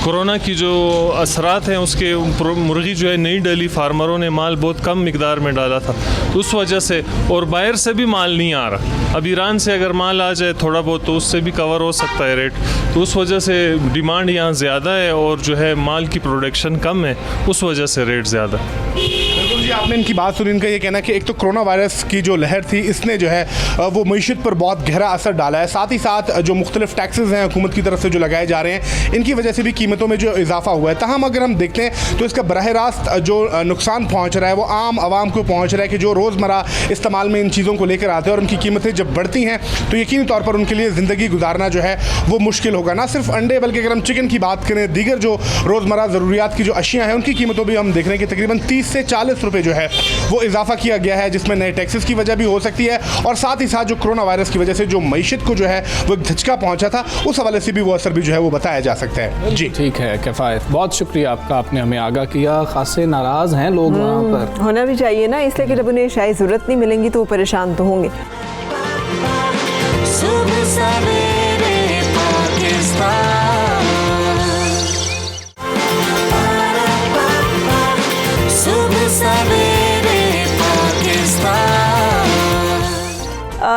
कोरोना की जो असरात हैं उसके मुर्गी जो है नहीं डली, फार्मरों ने माल बहुत कम मिकदार में डाला था, तो उस वजह से, और बाहर से भी माल नहीं आ रहा। अब ईरान से अगर माल आ जाए थोड़ा बहुत तो उससे भी कवर हो सकता है रेट, तो उस वजह से डिमांड यहाँ ज़्यादा है और जो है माल की प्रोडक्शन कम है, उस वजह से रेट ज़्यादा। बिल्कुल जी, आपने इनकी बात सुनी। इनका ये कहना है कि एक तो कोरोना वायरस की जो लहर थी इसने जो है वो मईशत पर बहुत गहरा असर डाला है, साथ ही साथ जो मुख्तलिफ टैक्सेस हैं हुकूमत की तरफ से जो लगाए जा रहे हैं इनकी वजह से भी कीमतों में जो इजाफा हुआ है। ताहम अगर हम देखते हैं तो इसका बराह रास्त जो नुकसान पहुँच रहा है वो आम आवाम को पहुँच रहा है कि जो रोज़मर्रा इस्तेमाल में इन चीज़ों को लेकर आते हैं, और उनकी कीमतें जब बढ़ती हैं तो यकीनी तौर पर उनके लिए ज़िंदगी गुजारना जो है वो मुश्किल होगा। ना सिर्फ अंडे बल्कि अगर हम चिकन की बात करें, दीगर जो रोज़मर्रा ज़रूरियात की जो अशियाँ हैं उनकी कीमतों भी हम देख रहे हैं कि तकरीबन 30 से 40 रुपये जो है वो इजाफा किया गया है, जिसमें नए टैक्सेस की वजह भी हो सकती है, और साथ ही साथ जो कोरोना वायरस की वजह से जो मईशत को जो है वो एक झटका पहुंचा था, उस हवाले से भी वो असर भी जो है वो बताया जा सकता है। जी ठीक है किफ़ायत, बहुत शुक्रिया आपका, आपने हमें आगाह किया। खासे नाराज़ हैं लोग वहाँ पर, होना भी चाहिए ना, इसलिए कि जब उन्हें शायद ज़रूरत नहीं मिलेंगी तो वो परेशान तो होंगे। सुबह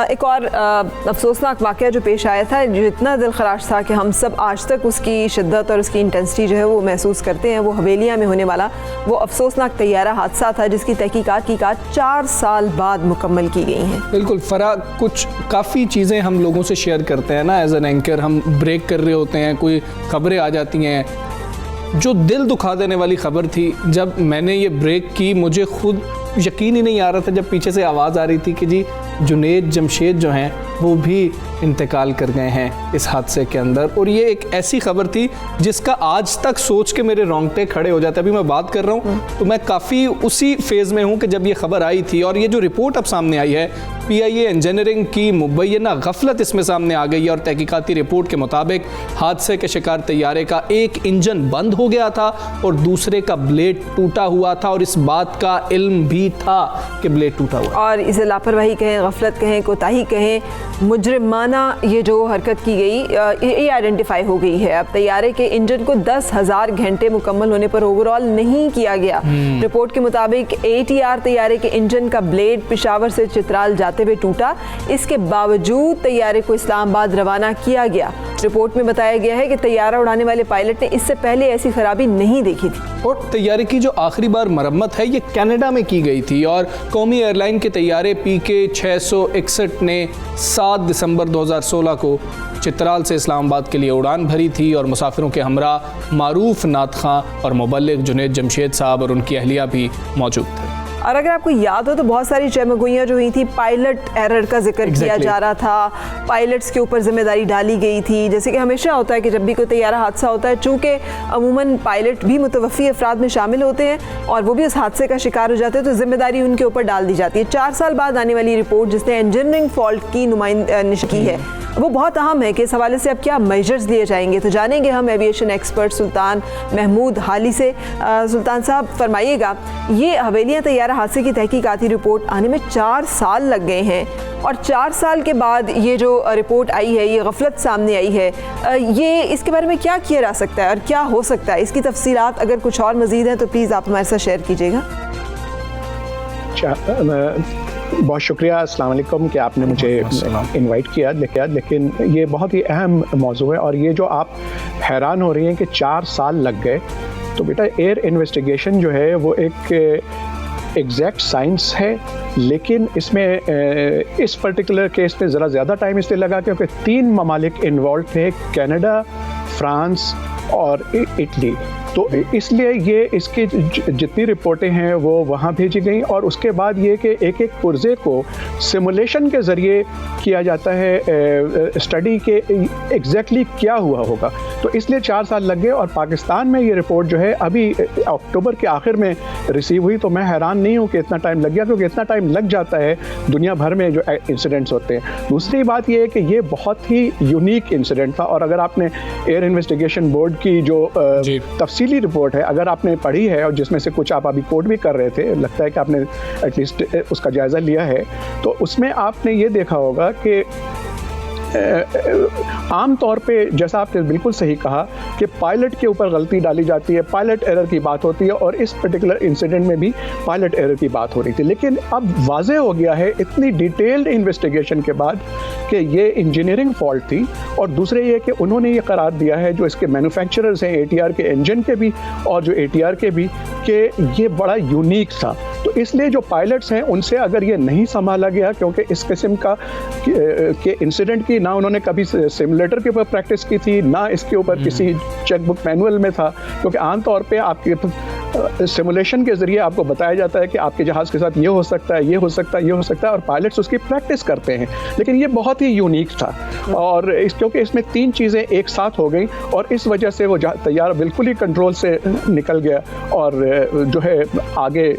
एक और अफसोसनाक वाक़या जो पेश आया था, जो इतना दिलखराश था कि हम सब आज तक उसकी शिद्दत और उसकी इंटेंसिटी जो है वो महसूस करते हैं, वो हवेलिया में होने वाला वो अफसोसनाक तैयारा हादसा था जिसकी तहकीकात की 4 साल बाद मुकम्मल की गई हैं। बिल्कुल फरा, कुछ काफ़ी चीज़ें हम लोगों से शेयर करते हैं ना एज एन एंकर, हम ब्रेक कर रहे होते हैं, कोई खबरें आ जाती हैं। जो दिल दुखा देने वाली खबर थी, जब मैंने ये ब्रेक की मुझे खुद यकीन ही नहीं आ रहा था जब पीछे से आवाज़ आ रही थी कि जी जुनेद जमशेद जो हैं वो भी इंतकाल कर गए हैं इस हादसे के अंदर। और ये एक ऐसी खबर थी जिसका आज तक सोच के मेरे रोंगटे खड़े हो जाते हैं। अभी मैं बात कर रहा हूँ तो मैं काफ़ी उसी फेज़ में हूँ कि जब ये खबर आई थी, और ये जो रिपोर्ट अब सामने आई है PIA इंजीनियरिंग की मुबैना गफलत इसमें सामने आ गई है। और तहकीकाती रिपोर्ट के मुताबिक हादसे के शिकार तैयारे का एक इंजन बंद हो गया था और दूसरे का ब्लेड टूटा हुआ था, और इस बात का इल्म भी था कि ब्लेड टूटा हुआ। और इसे लापरवाही कहें, गफलत कहें, कोताही कहें, मुजरिमाना ये जो हरकत की गई ये आइडेंटिफाई हो गई है। अब तैयारे के इंजन को 10,000 घंटे मुकम्मल होने पर ओवरऑल नहीं किया गया। रिपोर्ट के मुताबिक ATR तैयारे के इंजन का ब्लेड पेशावर से चित्राल जाते हुए टूटा, इसके बावजूद तैयारे को इस्लामाबाद रवाना किया गया। रिपोर्ट में बताया गया है कि तैयारा उड़ाने वाले पायलट ने इससे पहले ऐसी खराबी नहीं देखी थी। और तैयारे की जो आखिरी बार मरम्मत है ये कनाडा में की गई थी, और कौमी एयरलाइन के तैयारे PK 661 ने 7 दिसंबर 2016 को चित्राल से इस्लामाबाद के लिए उड़ान भरी थी, और मुसाफिरों के हमरा मारूफ नात खां और मुबल्लिग जुनेद जमशेद साहब और उनकी अहलिया भी मौजूद थे। और अगर आपको याद हो तो बहुत सारी चमगोइयाँ जो हुई थी, पायलट एरर का जिक्र किया जा रहा था, पायलट्स के ऊपर जिम्मेदारी डाली गई थी। जैसे कि हमेशा होता है कि जब भी कोई तैयारा हादसा होता है, चूँकि अमूमन पायलट भी मुतवफ़ी अफराद में शामिल होते हैं और वो भी उस हादसे का शिकार हो जाते हैं, तो जिम्मेदारी उनके ऊपर डाल दी जाती है। 4 साल बाद आने वाली रिपोर्ट जिसने इंजीनियरिंग फॉल्ट की नुमाइंदगी की है, वो बहुत अहम है कि इस हवाले से अब क्या मेजर्स लिए जाएंगे। तो जानेंगे हम एविएशन एक्सपर्ट सुल्तान महमूद हाली से। सुल्तान साहब फरमाइएगा, ये हवेलियाँ तैयारा हादसे की तहकीकाती रिपोर्ट आने में 4 साल लग गए हैं, और 4 साल के बाद ये जो रिपोर्ट आई है, ये गफलत सामने आई है, ये इसके बारे में क्या किया जा सकता है और क्या हो सकता है? इसकी तफसीलात अगर कुछ और मज़ीद हैं तो प्लीज़ आप हमारे साथ शेयर कीजिएगा। बहुत शुक्रिया, अस्सलाम वालेकुम कि आपने मुझे इनवाइट किया। लेकिन ये बहुत ही अहम मौजू है, और ये जो आप हैरान हो रही हैं कि 4 साल लग गए, तो बेटा एयर इन्वेस्टिगेशन जो है वो एक एग्जैक्ट साइंस है, लेकिन इसमें इस पर्टिकुलर केस में ज़रा ज़्यादा टाइम इसलिए लगा क्योंकि 3 ममालिक इन्वॉल्व थे, कनाडा, फ्रांस और इटली। तो इसलिए ये इसकी जितनी रिपोर्टें हैं वो वहाँ भेजी गई, और उसके बाद ये कि एक एक पुर्जे को सिमुलेशन के ज़रिए किया जाता है स्टडी के एग्जैक्टली क्या हुआ होगा। तो इसलिए 4 साल लग गए, और पाकिस्तान में ये रिपोर्ट जो है अभी अक्टूबर के आखिर में रिसीव हुई। तो मैं हैरान नहीं हूँ कि इतना टाइम लग गया, क्योंकि इतना टाइम लग जाता है दुनिया भर में जो इंसिडेंट्स होते हैं। दूसरी बात ये है कि ये बहुत ही यूनिक इंसिडेंट था, और अगर आपने एयर इन्वेस्टिगेशन बोर्ड की जो तफसीली रिपोर्ट है अगर आपने पढ़ी है, और जिसमें से कुछ आप अभी कोट भी कर रहे थे, लगता है कि आपने एटलीस्ट उसका जायज़ा लिया है, तो उसमें आपने ये देखा होगा कि आम तौर पे जैसा आपने बिल्कुल सही कहा कि पायलट के ऊपर गलती डाली जाती है, पायलट एरर की बात होती है, और इस पर्टिकुलर इंसिडेंट में भी पायलट एरर की बात हो रही थी। लेकिन अब वाज़ेह हो गया है इतनी डिटेल्ड इन्वेस्टिगेशन के बाद कि ये इंजीनियरिंग फॉल्ट थी, और दूसरे ये कि उन्होंने ये करार दिया है जो इसके मैन्युफैक्चरर्स हैं ATR के इंजन के भी और जो ATR के भी, कि ये बड़ा यूनिक था। तो इसलिए जो पायलट्स हैं उनसे अगर ये नहीं संभाला गया, क्योंकि इस किस्म का के इंसिडेंट की ना उन्होंने कभी सिमुलेटर के ऊपर प्रैक्टिस की थी, ना इसके ऊपर किसी चेकबुक मैनुअल में था, क्योंकि आमतौर पे आपके सिमुलेशन के ज़रिए आपको बताया जाता है कि आपके जहाज़ के साथ ये हो सकता है, ये हो सकता है, ये हो सकता है, और पायलट्स उसकी प्रैक्टिस करते हैं। लेकिन ये बहुत ही यूनिक था, और क्योंकि इसमें 3 चीज़ें एक साथ हो गई, और इस वजह से वो तैयारा बिल्कुल ही कंट्रोल से निकल गया, और जो है आगे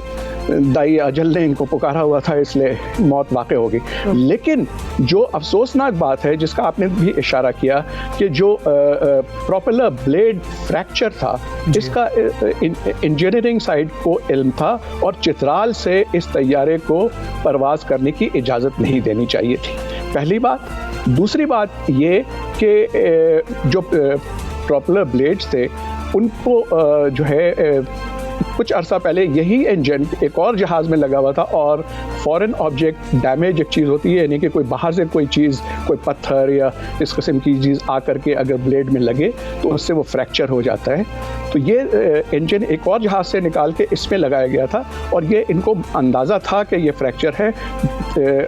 दाई अजल ने इनको पुकारा हुआ था, इसलिए मौत वाक़ई होगी। लेकिन जो अफसोसनाक बात है जिसका आपने भी इशारा किया कि जो प्रोपेलर ब्लेड फ्रैक्चर था, इसका इंजीनियरिंग साइड को इल्म था, और चित्राल से इस तैयारे को परवाज़ करने की इजाज़त नहीं देनी चाहिए थी, पहली बात। दूसरी बात ये कि जो प्रोपेलर ब्लेड्स थे उनको जो है कुछ अरसा पहले यही इंजन एक और जहाज़ में लगा हुआ था और फॉरेन ऑब्जेक्ट डैमेज एक चीज़ होती है, यानी कि कोई बाहर से कोई चीज़, कोई पत्थर या इस किस्म की चीज़ आकर के अगर ब्लेड में लगे तो उससे वो फ्रैक्चर हो जाता है। तो ये इंजन एक और जहाज़ से निकाल के इसमें लगाया गया था और ये इनको अंदाज़ा था कि ये फ्रैक्चर है,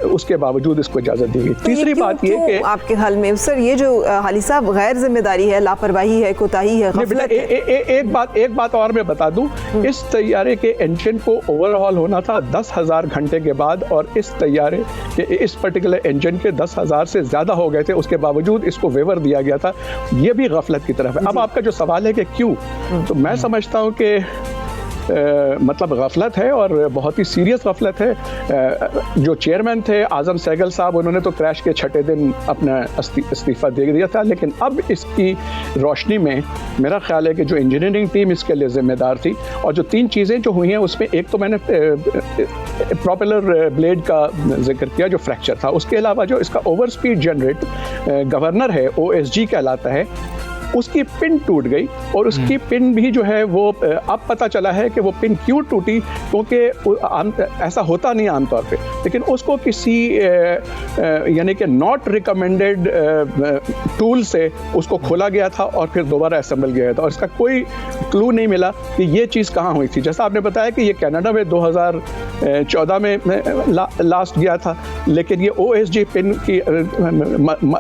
उसके बावजूद इसको इजाज़त दी गई। तीसरी बात ये कि आपके ख्याल में सर ये जो हाली साहब गैर जिम्मेदारी है, लापरवाही है, कोताही है, एक बात और मैं बता दूं, इस तैयारे के इंजन को ओवरहॉल होना था 10,000 घंटे के बाद और इस तैयारे के इस पर्टिकुलर इंजन के 10,000 से ज़्यादा हो गए थे, उसके बावजूद इसको वेवर दिया गया था। ये भी गफलत की तरफ है। अब आपका जो सवाल है कि क्यों, तो मैं समझता हूँ कि मतलब गफलत है और बहुत ही सीरियस गफलत है। जो चेयरमैन थे आज़म सहगल साहब, उन्होंने तो क्रैश के छठे दिन अपना इस्तीफ़ा दे दिया था, लेकिन अब इसकी रोशनी में मेरा ख्याल है कि जो इंजीनियरिंग टीम इसके लिए ज़िम्मेदार थी और जो 3 चीज़ें जो हुई हैं उसमें एक तो मैंने प्रोपेलर ब्लेड का जिक्र किया जो फ्रैक्चर था, उसके अलावा जो इसका ओवर स्पीड जनरेट गवर्नर है, OSG कहलाता है, उसकी पिन टूट गई और उसकी पिन भी जो है वो अब पता चला है कि वो पिन क्यों टूटी, क्योंकि ऐसा होता नहीं आमतौर पे, लेकिन उसको किसी यानी कि नॉट रिकमेंडेड टूल से उसको खोला गया था और फिर दोबारा असेंबल किया था और इसका कोई क्लू नहीं मिला कि ये चीज़ कहाँ हुई थी। जैसा आपने बताया कि ये कनाडा में 2014 में लास्ट गया था, लेकिन ये OSG पिन की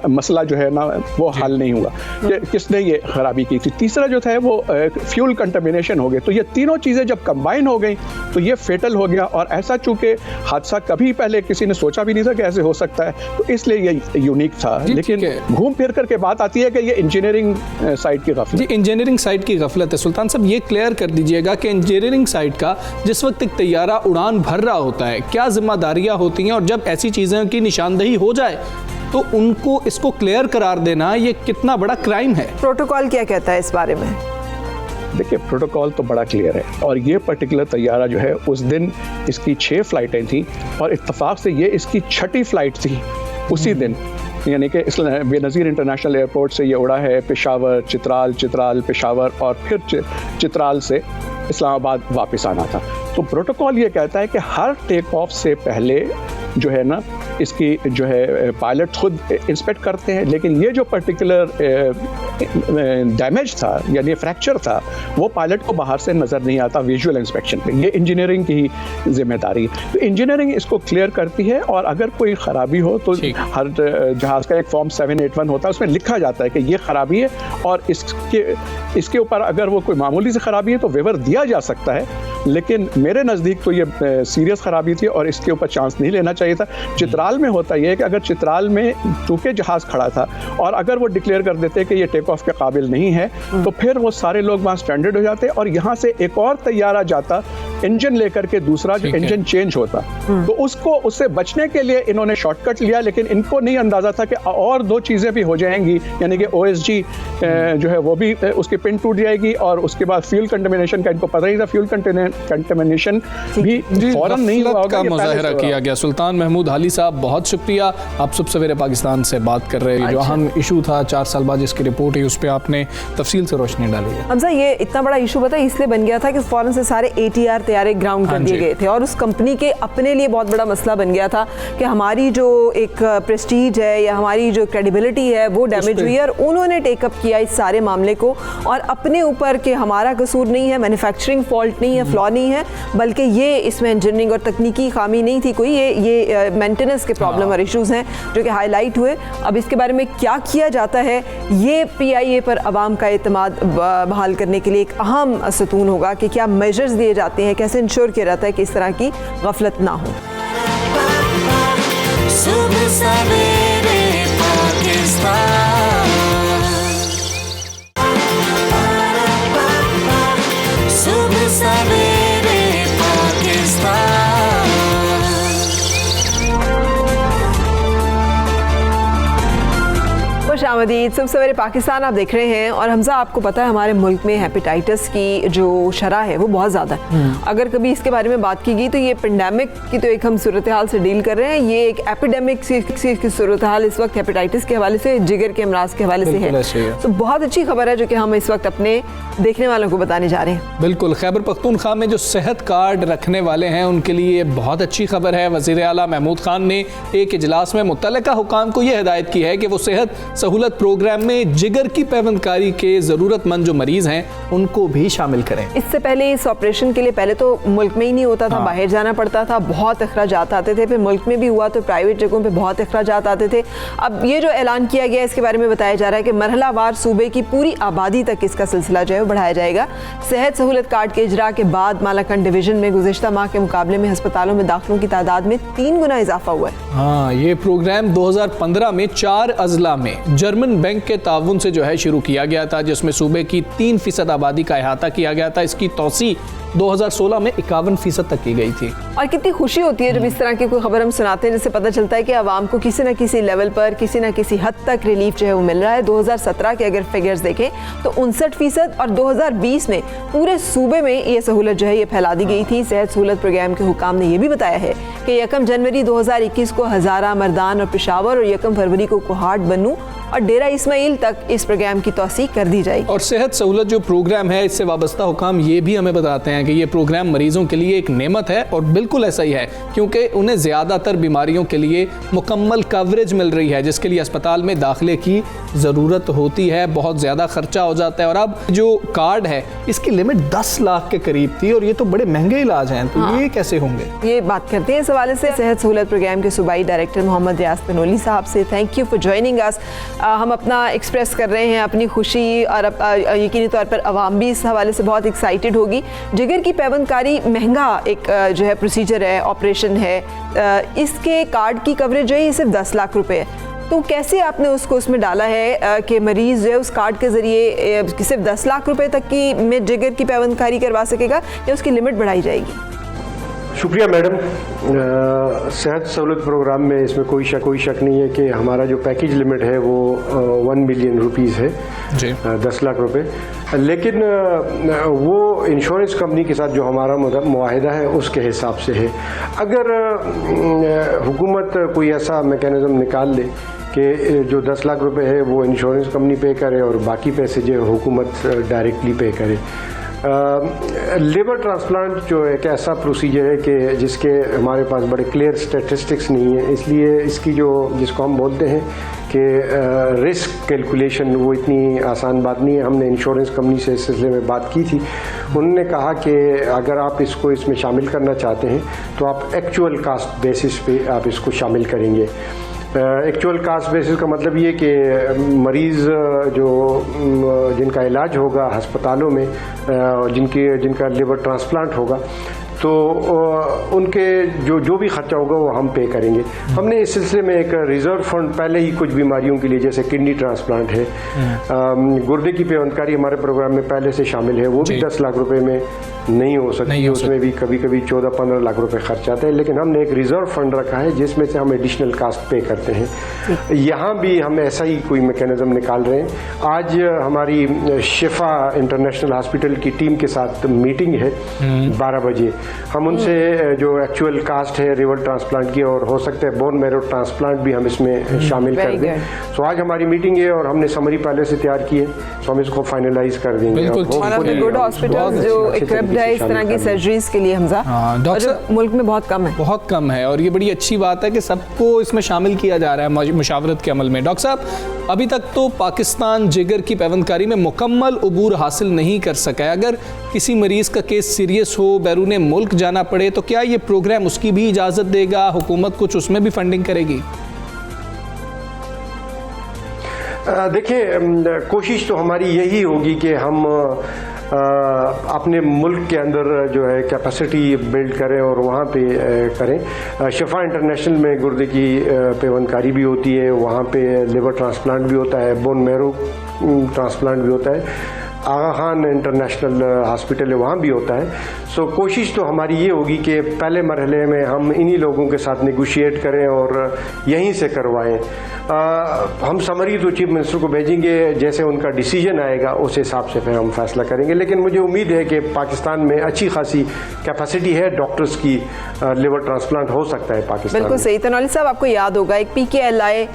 मसला जो है ना वो हल नहीं हुआ कि किसने ये खराबी की थी। तीसरा जो था वो फ्यूल कंटामिनेशन हो गए। तो ये तीनों चीज़ें जब कंबाइन हो गई तो ये फेटल हो गया और ऐसा चूंकि हादसा कभी पहले किसी ने सोचा भी नहीं था कि ऐसे हो सकता है, तो इसलिए ये यूनिक था। लेकिन घूम फिर करके बात आती है कि ये इंजीनियरिंग साइड की गफलत। जी, इंजीनियरिंग साइड की गफलत है। सुल्तान साहब ये क्लियर कर दीजिएगा कि इंजीनियरिंग साइड का जिस वक्त एक तैयारा उड़ान भर रहा होता है क्या जिम्मेदारियां होती हैं और जब ऐसी चीज़ें की निशानदही हो जाए तो उनको इसको क्लियर करार देना ये कितना बड़ा क्राइम है। प्रोटोकॉल क्या कहता है इस बारे में? देखिए, प्रोटोकॉल तो बड़ा क्लियर है और ये पर्टिकुलर तैयारा जो है उस दिन इसकी 6 फ्लाइटें थी और इत्तेफाक से ये इसकी 6ठी फ्लाइट थी उसी दिन, यानी कि बेनज़ीर इंटरनेशनल एयरपोर्ट से ये उड़ा है पेशावर, चित्राल पेशावर और फिर चित्राल से इस्लामाबाद वापस आना था। तो प्रोटोकॉल ये कहता है कि हर टेक ऑफ से पहले जो है ना इसकी जो है पायलट खुद इंस्पेक्ट करते हैं, लेकिन ये जो पर्टिकुलर डैमेज था यानी फ्रैक्चर था वो पायलट को बाहर से नज़र नहीं आता विजुअल इंस्पेक्शन पे। ये इंजीनियरिंग की ही जिम्मेदारी है। तो इंजीनियरिंग इसको क्लियर करती है और अगर कोई ख़राबी हो तो हर जहाज़ का एक फॉर्म 781 होता है, उसमें लिखा जाता है कि ये ख़राबी है और इसके ऊपर अगर वो कोई मामूली सी ख़राबी है तो वेवर दिया जा सकता है, लेकिन मेरे नज़दीक तो ये सीरियस ख़राबी थी और इसके ऊपर चांस नहीं लेना चाहिए था। चित्राल में होता ये है कि अगर चित्राल में चूँकि जहाज़ खड़ा था और अगर वो डिक्लेयर कर देते कि ये टेक ऑफ के काबिल नहीं है तो फिर वो सारे लोग वहाँ स्ट्रैंडेड हो जाते और यहाँ से एक और तैयारा जाता इंजन लेकर के, दूसरा जो इंजन चेंज होता। तो उससे बचने के लिए इन्होंने शॉर्टकट लिया, लेकिन इनको नहीं अंदाज़ा था कि और 2 चीज़ें भी हो जाएंगी, यानी कि OSG जो है वो भी उसकी पिन टूट जाएगी और उसके बाद फ्यूल कंटामिनेशन का इनको पता ही था, फ्यूल कंटामिनेशन भी फौरन नहीं हुआ होगा। मुजाहिरा किया गया। सुल्तान महमूद हाली साहब बहुत शुक्रिया, आप सुबह सवेरे पाकिस्तान से बात कर रहे हैं। जो अहम इशू था 4 साल बाद जिसकी रिपोर्ट है उस पर आपने तफसील से रोशनी डाली है। हमजा, ये इतना बड़ा इशू पता है इसलिए बन गया था कि फौरन से सारे ATR तैयारे ग्राउंड कर दिए गए थे और उस कंपनी के अपने लिए बहुत बड़ा मसला बन गया था कि हमारी जो एक प्रेस्टीज है या हमारी जो क्रेडिबिलिटी है वो डैमेज हुई है और उन्होंने टेकअप किया इस सारे मामले को और अपने ऊपर कि हमारा कसूर नहीं है, मैन्युफैक्चरिंग फॉल्ट नहीं है, फ्लॉ नहीं है, बल्कि ये इसमें इंजीनियरिंग और तकनीकी खामी नहीं थी कोई, ये मेंटेनेंस के प्रॉब्लम और इश्यूज हैं जो कि हाईलाइट हुए। अब इसके बारे में क्या किया जाता है ये PIA पर आवाम का एतमाद बहाल करने के लिए एक अहम सतून होगा कि क्या मेजर्स दिए जाते हैं, कैसे इंश्योर किया जाता है कि इस तरह की गफलत ना हो। खुशामदीद। सब सवेरे पाकिस्तान आप देख रहे हैं और हमजा आपको पता है हमारे मुल्क में हेपेटाइटिस की जो शरह है वो बहुत ज़्यादा है। अगर कभी इसके बारे में बात की गई तो ये पेंडेमिक की तो एक हम सूरत हाल से डील कर रहे हैं, ये एक एपिडेमिक की सूरत हाल इस वक्त हेपेटाइटिस के हवाले से, जिगर के अमराज के हवाले से है। तो बहुत अच्छी खबर है जो कि हम इस वक्त अपने देखने वालों को बताने जा रहे हैं। बिल्कुल, खैबर पख्तूनख्वा में जो सेहत कार्ड रखने वाले हैं उनके लिए बहुत अच्छी खबर है। वज़ीर आला महमूद खान ने एक इजलास में मुत्तलका हुकाम को यह हिदायत की है कि वो सेहत सहूलत प्रोग्राम में जिगर की पैवंदकारी के ज़रूरतमंद जो मरीज़ हैं उनको भी शामिल करें। इससे पहले इस ऑपरेशन के लिए पहले तो मुल्क में ही नहीं होता था, बाहर जाना पड़ता था, बहुत अखराजात आते थे, फिर मुल्क में भी हुआ तो प्राइवेट जगहों पे बहुत अखराजात आते थे। अब ये जो ऐलान किया गया इसके बारे में बताया जा रहा है कि मरहलावार सूबे की पूरी आबादी तक इसका सिलसिला जो है बढ़ाया जाएगा। सेहत सहूलत कार्ड के इजरा के बाद मालाकंड डिवीजन में गुज़िश्ता माह के मुकाबले में अस्पतालों में दाखिलों की तादाद में 3 गुना इजाफा हुआ है। हाँ, ये प्रोग्राम 2015 में 4 अजला में जर्मन बैंक के ताउन से जो है शुरू किया गया था, जिसमें सूबे की 3% आबादी का अहाता किया गया था। इसकी तौसी 2016 में 51% तक की गई थी। और कितनी खुशी होती है जब इस तरह की कोई खबर हम सुनाते हैं जिससे पता चलता है कि आवाम को किसी न किसी लेवल पर किसी न किसी हद तक रिलीफ जो है वो मिल रहा है। 2017 के अगर फिगर्स देखें तो 59% और 2020 में पूरे सूबे में ये सहूलत जो है ये फैला दी गई थी। सेहत सहूलत प्रोग्राम के हुकाम ने यह भी बताया है कि 1 जनवरी 2021 को हज़ारा, मर्दान और पेशावर और 1 फरवरी को कोहाट, बनू और डेरा इस्माइल तक इस प्रोग्राम की तौसी कर दी जाएगी। और सेहत सहूलत जो प्रोग्राम है इससे वाबस्ता हुकाम ये भी हमें बताते हैं कि ये प्रोग्राम मरीजों के लिए एक नेमत है, और बिल्कुल ऐसा ही है क्योंकि उन्हें ज़्यादातर बीमारियों के लिए मुकम्मल कवरेज मिल रही है, जिसके लिए अस्पताल में दाखिले की ज़रूरत होती है, बहुत ज़्यादा खर्चा हो जाता है। और अब जो कार्ड है इसकी लिमिट 10 लाख के करीब थी और ये तो बड़े महंगे इलाज हैं, तो ये कैसे होंगे? ये बात करते हैं इस हवाले से सेहत सहूलत प्रोग्राम के सूबाई डायरेक्टर मोहम्मद रियाज तनोली साहब से। Thank you for joining us. हम अपना एक्सप्रेस कर रहे हैं अपनी खुशी, और यकीनी तौर पर आवाम भी इस हवाले से बहुत एक्साइटेड होगी। जिगर की पैवंदकारी महंगा एक जो है प्रोसीजर है, ऑपरेशन है, इसके कार्ड की कवरेज जो है ये सिर्फ 10 लाख रुपए है। तो कैसे आपने उसको उसमें डाला है कि मरीज़ जो है उस कार्ड के ज़रिए सिर्फ 10 लाख रुपए तक की में जिगर की पैवंदकारी करवा सकेगा या उसकी लिमिट बढ़ाई जाएगी? शुक्रिया मैडम। सेहत सहूलत प्रोग्राम में इसमें कोई शक नहीं है कि हमारा जो पैकेज लिमिट है वो 1 मिलियन रुपीज़ है जी, 10 लाख रुपए। लेकिन वो इंश्योरेंस कंपनी के साथ जो हमारा मुआहिदा है उसके हिसाब से है। अगर हुकूमत कोई ऐसा मैकेनिज़्म निकाल ले कि जो 10 लाख रुपए है वो इंश्योरेंस कंपनी पे करे और बाकी पैसे जो हुकूमत डायरेक्टली पे करे। लिवर ट्रांसप्लांट जो एक ऐसा प्रोसीजर है कि जिसके हमारे पास बड़े क्लियर स्टैटिस्टिक्स नहीं है, इसलिए इसकी जिसको हम बोलते हैं कि रिस्क कैलकुलेशन वो इतनी आसान बात नहीं है। हमने इंश्योरेंस कंपनी से इस सिलसिले में बात की थी, उन्होंने कहा कि अगर आप इसमें शामिल करना चाहते हैं तो आप एक्चुअल कास्ट बेसिस पे आप इसको शामिल करेंगे। एक्चुअल कास्ट बेसिस का मतलब ये कि मरीज़ जिनका इलाज होगा अस्पतालों में, जिनका लिवर ट्रांसप्लांट होगा, तो उनके जो भी खर्चा होगा वो हम पे करेंगे। हमने इस सिलसिले में एक रिजर्व फंड पहले ही कुछ बीमारियों के लिए, जैसे किडनी ट्रांसप्लांट है, गुर्दे की पैवंदकारी हमारे प्रोग्राम में पहले से शामिल है, वो भी 10 लाख रुपए में नहीं हो सकती, उसमें भी कभी कभी 14-15 लाख रुपए खर्च आता है। लेकिन हमने एक रिजर्व फंड रखा है जिसमें से हम एडिशनल कास्ट पे करते हैं। यहाँ भी हम ऐसा ही कोई मैकेनिज्म निकाल रहे हैं। आज हमारी शिफा इंटरनेशनल हॉस्पिटल की टीम के साथ मीटिंग है 12 बजे। हम उनसे जो एक्चुअल कास्ट है लिवर ट्रांसप्लांट की, और हो सकता है बोन मैरो ट्रांसप्लांट भी हम इसमें शामिल कर दें। तो आज हमारी मीटिंग है और हमने समरी पहले से तैयार की है, तो हम इसको फाइनलाइज कर देंगे। गुड हॉस्पिटल जो इक्विप्ड है इस तरह की सर्जरीज के लिए हमजा, डॉक्टर मुल्क में बहुत कम है और ये बड़ी अच्छी बात है कि सबको इसमें शामिल किया जा रहा है मुशावरत के अमल में। डॉक्टर साहब, अभी तक तो पाकिस्तान जिगर की पैवंदकारी में मुकम्मल उबूर हासिल नहीं कर सका है। अगर किसी मरीज़ का केस सीरियस हो, बैरून मुल्क जाना पड़े, तो क्या ये प्रोग्राम उसकी भी इजाज़त देगा? हुकूमत कुछ उसमें भी फंडिंग करेगी? देखिए, कोशिश तो हमारी यही होगी कि हम अपने मुल्क के अंदर जो है कैपेसिटी बिल्ड करें और वहाँ पे करें। शिफा इंटरनेशनल में गुर्दे की पैवंदकारी भी होती है, वहाँ पे लिवर ट्रांसप्लांट भी होता है, बोन मैरो ट्रांसप्लांट भी होता है। आगा खान इंटरनेशनल हॉस्पिटल है वहाँ भी होता है। सो कोशिश तो हमारी ये होगी कि पहले मरहले में हम इन्हीं लोगों के साथ नेगोशिएट करें और यहीं से करवाएं। हम समरी तो चीफ मिनिस्टर को भेजेंगे, जैसे उनका डिसीजन आएगा उस हिसाब से फिर हम फैसला करेंगे। लेकिन मुझे उम्मीद है कि पाकिस्तान में अच्छी खासी कैपेसिटी है डॉक्टर्स की, लिवर ट्रांसप्लांट हो सकता है पाकिस्तान में। बिल्कुल सही। तनौली साहब, आपको याद होगा एक PKLI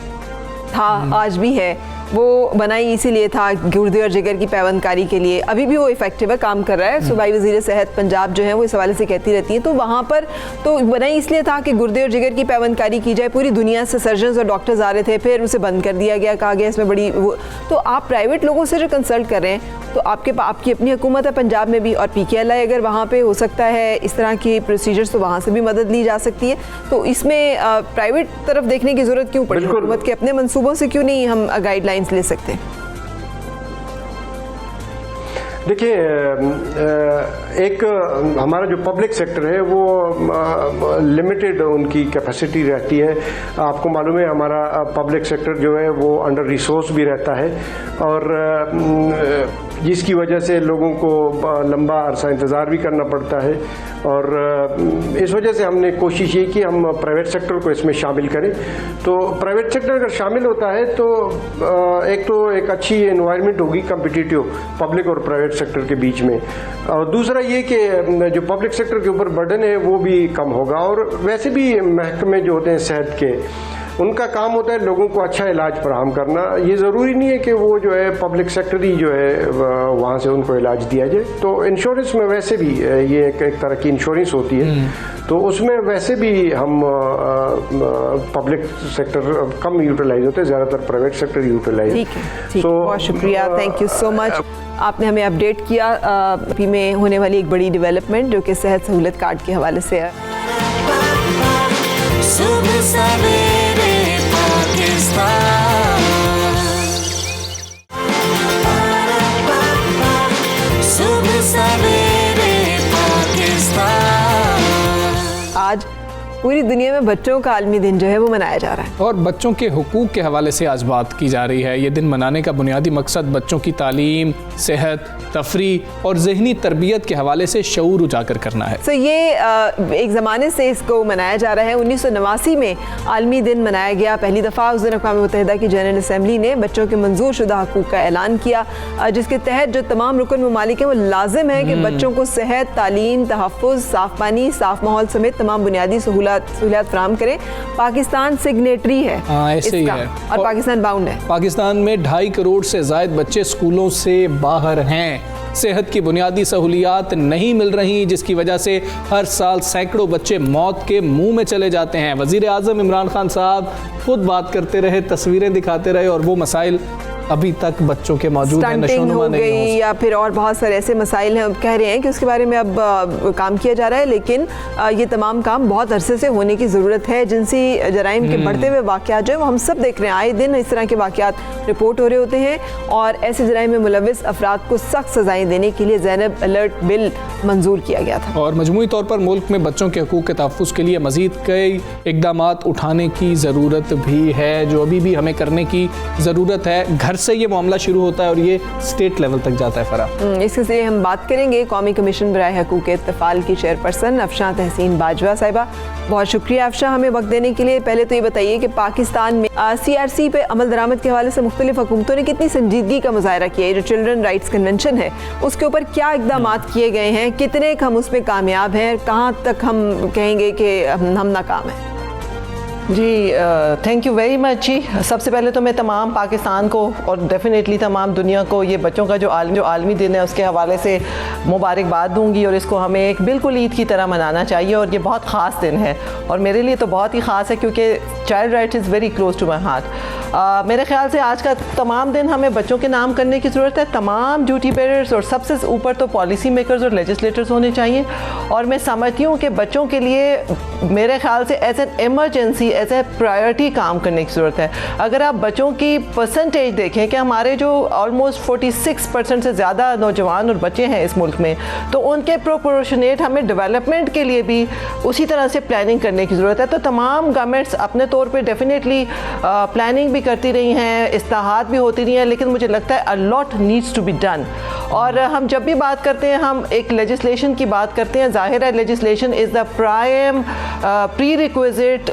था, आज भी है, वो बनाई इसीलिए था गुर्दे और जिगर की पैवंदकारी के लिए। अभी भी वो इफेक्टिव है, काम कर रहा है। सूबाई वज़ीर सेहत पंजाब जो है वो इस हवाले से कहती रहती है। तो वहाँ पर तो बनाई इसलिए था कि गुर्दे और जिगर की पैवंदकारी की जाए। पूरी दुनिया से सर्जन्स और डॉक्टर्स आ रहे थे, फिर उसे बंद कर दिया गया, कहा गया इसमें बड़ी वो। तो आप प्राइवेट लोगों से जो कंसल्ट कर रहे हैं, तो आपकी अपनी हुकूमत है पंजाब में भी, और PKLI अगर वहाँ पे हो सकता है इस तरह की प्रोसीजर्स, तो वहाँ से भी मदद ली जा सकती है। तो इसमें प्राइवेट तरफ देखने की ज़रूरत क्यों पड़ी? हुकूमत के अपने मंसूबों से क्यों नहीं हम गाइडलाइंस ले सकते? देखिए, एक हमारा जो पब्लिक सेक्टर है वो लिमिटेड उनकी कैपेसिटी रहती है। आपको मालूम है हमारा पब्लिक सेक्टर जो है वो अंडर रिसोर्स भी रहता है, और जिसकी वजह से लोगों को लंबा अरसा इंतज़ार भी करना पड़ता है। और इस वजह से हमने कोशिश ये कि हम प्राइवेट सेक्टर को इसमें शामिल करें। तो प्राइवेट सेक्टर अगर शामिल होता है तो एक अच्छी एनवायरनमेंट होगी कम्पिटिटिव पब्लिक और प्राइवेट सेक्टर के बीच में, और दूसरा ये कि जो पब्लिक सेक्टर के ऊपर बर्डन है वो भी कम होगा। और वैसे भी महकमे जो होते हैं सेहत के, उनका काम होता है लोगों को अच्छा इलाज फराहम करना। ये ज़रूरी नहीं है कि वो जो है पब्लिक सेक्टर ही जो है वहाँ से उनको इलाज दिया जाए। तो इंश्योरेंस में वैसे भी ये एक तरह की इंश्योरेंस होती है, तो उसमें वैसे भी हम पब्लिक सेक्टर कम यूटिलाइज होते हैं, ज़्यादातर प्राइवेट सेक्टर यूटिलाइज। ठीक है, बहुत शुक्रिया, थैंक यू सो मच। आपने हमें अपडेट किया पी में होने वाली एक बड़ी डेवलपमेंट जो कि सेहत सहूलत कार्ड के हवाले से है। आज पूरी दुनिया में बच्चों का आलमी दिन जो है वो मनाया जा रहा है, और बच्चों के हुकूक के हवाले से आज बात की जा रही है। ये दिन मनाने का बुनियादी मकसद बच्चों की तालीम, सेहत, तफरीह और ज़हनी तरबियत के हवाले से शऊर उजागर करना है। तो ये एक ज़माने से इसको मनाया जा रहा है। 1989 में आलमी दिन मनाया गया। पहली दफ़ा उस दिन अक़वाम मुत्तहिदा की जनरल असम्बली ने बच्चों के मंजूर शुदा हकूक़ का ऐलान किया, जिसके तहत जो तमाम रुकन ममालिक हैं वो लाजिम है कि बच्चों को सेहत, तालीम, तहफ़्फ़ुज़, साफ़ पानी, साफ़ माहौल समेत तमाम बुनियादी सहूलियात फराहम करें। पाकिस्तान सिग्नेटरी है ऐसे ही है, और पाकिस्तान बाउंड है। पाकिस्तान में 2.5 करोड़ से ज़ायद बच्चे स्कूलों से बाहर हैं। सेहत की बुनियादी सहूलियात नहीं मिल रही, जिसकी वजह से हर साल सैकड़ों बच्चे मौत के मुंह में चले जाते हैं। वज़ीर आज़म इमरान खान साहब खुद बात करते रहे, तस्वीरें दिखाते रहे, और वो मसाइल अभी तक बच्चों के मौजूद हैं, नशोनुमा नहीं हो, या फिर और बहुत सारे ऐसे मसाइल हैं। कह रहे हैं कि उसके बारे में अब काम किया जा रहा है, लेकिन ये तमाम काम बहुत अरसे से होने की ज़रूरत है। जिनसी जराइम के बढ़ते हुए वाक़यात जो है वो हम सब देख रहे हैं, आए दिन इस तरह के वाक़यात रिपोर्ट हो रहे होते हैं, और ऐसे जराइम में मुलव्विस अफराद को सख्त सज़ाएँ देने के लिए ज़ैनब अलर्ट बिल मंजूर किया गया था। और मजमूई तौर पर मुल्क में बच्चों के हकूक़ के तहफ़्फ़ुज़ के लिए मज़ीद कई इक़दामात उठाने की ज़रूरत भी है, जो अभी भी हमें करने की ज़रूरत है। घर से ये मामला शुरू होता है और ये स्टेट लेवल तक जाता है। फरा इसके लिए हम बात करेंगे कौमी कमीशन बराए हकूक़ इत्तफ़ाल की चेयरपर्सन अफशां तहसीन बाजवा साहिबा। बहुत शुक्रिया अफशां हमें वक्त देने के लिए। पहले तो ये बताइए कि पाकिस्तान में CRC पे अमल दरामद के हवाले से मुख्तलिफ हुकूमतों ने कितनी संजीदगी का मुजाहरा किया है। जो चिल्ड्रन राइट्स कन्वेंशन है उसके ऊपर क्या इक़दाम किए गए हैं, कितने हम उसमें कामयाब हैं, कहाँ तक हम कहेंगे कि हम नाकाम हैं? जी थैंक यू वेरी मच जी। सबसे पहले तो मैं तमाम पाकिस्तान को और डेफिनेटली तमाम दुनिया को ये बच्चों का जो आलमी दिन है उसके हवाले से मुबारकबाद दूंगी, और इसको हमें एक बिल्कुल ईद की तरह मनाना चाहिए। और ये बहुत ख़ास दिन है, और मेरे लिए तो बहुत ही ख़ास है क्योंकि child right is very close to my heart. मेरे ख्याल से आज का तमाम दिन हमें बच्चों के नाम करने की ज़रूरत है। तमाम ड्यूटी बेयरर्स और सबसे ऊपर तो पॉलिसी मेकर्स और लेजिस्लेटर्स होने चाहिए। और मैं समझती हूँ कि बच्चों के लिए मेरे ख्याल से as an emergency, as a priority काम करने की ज़रूरत है। अगर आप बच्चों की परसेंटेज देखें कि हमारे जो ऑलमोस्ट 46% से ज़्यादा नौजवान और बच्चे हैं इस मुल्क में, तो उनके प्रोपोर्शनेट हमें डेवलपमेंट के लिए भी उसी तरह से प्लानिंग करने की ज़रूरत है। तो तमाम गवर्नमेंट्स अपने तौर पे डेफिनेटली प्लानिंग भी करती रही हैं, इस्लाहात भी होती रही हैं, लेकिन मुझे लगता है a lot needs to be done. और हम जब भी बात करते हैं, हम एक लेजिस्लेशन की बात करते हैं, ज़ाहिर है legislation is the prime pre requisite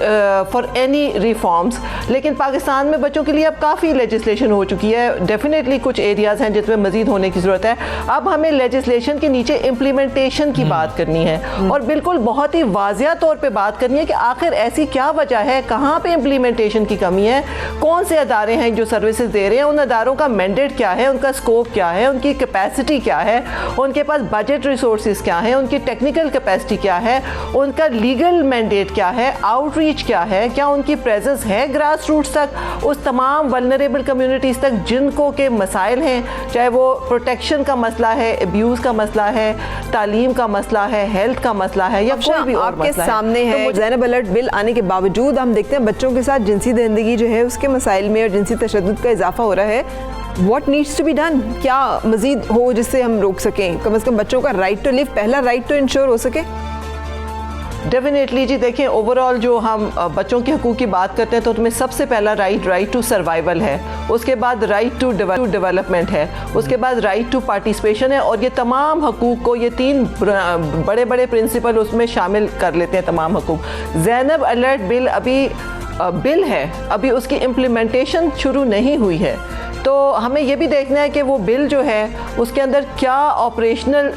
for any reforms, लेकिन पाकिस्तान में बच्चों के लिए अब काफ़ी लेजिस्लेशन हो चुकी है। डेफिनेटली कुछ एरियाज़ हैं जिसमें मज़ीद होने की ज़रूरत है। अब हमें लेजिस्लेशन के नीचे इम्प्लीमेंटेशन की बात करनी है और बिल्कुल बहुत ही वाज़िया तौर पे बात करनी है कि आखिर ऐसी क्या वजह है, कहाँ पे इम्प्लीमेंटेशन की कमी है, कौन से अदारे हैं जो सर्विसेज दे रहे हैं, उन अदारों का मैंडेट क्या है, उनका स्कोप क्या है, उनकी कैपेसिटी क्या है, उनके पास बजट रिसोर्सेज क्या है, उनकी टेक्निकल कैपेसिटी क्या है, उनका लीगल मैंडेट क्या है, आउटरीच क्या है, क्या उनकी प्रेजेंस है ग्रास रूट्स तक, उस तमाम वल्नरेबल कम्युनिटीज़ तक जिनको के मसाइल हैं, चाहे वो प्रोटेक्शन का मसला है, अब्यूज़ का मसला है, तालीम का मसला है, हेल्थ का मसला है, या कोई भी और आपके मसला सामने है। है ज़ैनब अलर्ट बिल आने के बावजूद हम देखते हैं बच्चों के साथ जिनसी दरिंदगी जो है उसके मसाइल में और जिनसी तशद्दुद का इजाफा हो रहा है। What needs to be done? क्या मज़ीद हो जिससे हम रोक सकें, कम से कम बच्चों का राइट टू लिव, पहला राइट टू इंश्योर हो सके? डेफिनेटली जी, देखें ओवरऑल जो हम बच्चों के हकूक़ की बात करते हैं तो उसमें सबसे पहला राइट टू सर्वाइवल है, उसके बाद राइट टू डेवलपमेंट है, उसके बाद राइट टू पार्टिसिपेशन है, और ये तमाम हकूक़ को, ये तीन बड़े बड़े प्रिंसिपल उसमें शामिल कर लेते हैं तमाम हकूक़। ज़ैनब अलर्ट बिल अभी बिल है, अभी उसकी इम्प्लीमेंटेशन शुरू नहीं हुई है, तो हमें ये भी देखना है कि वो बिल जो है उसके अंदर क्या ऑपरेशनल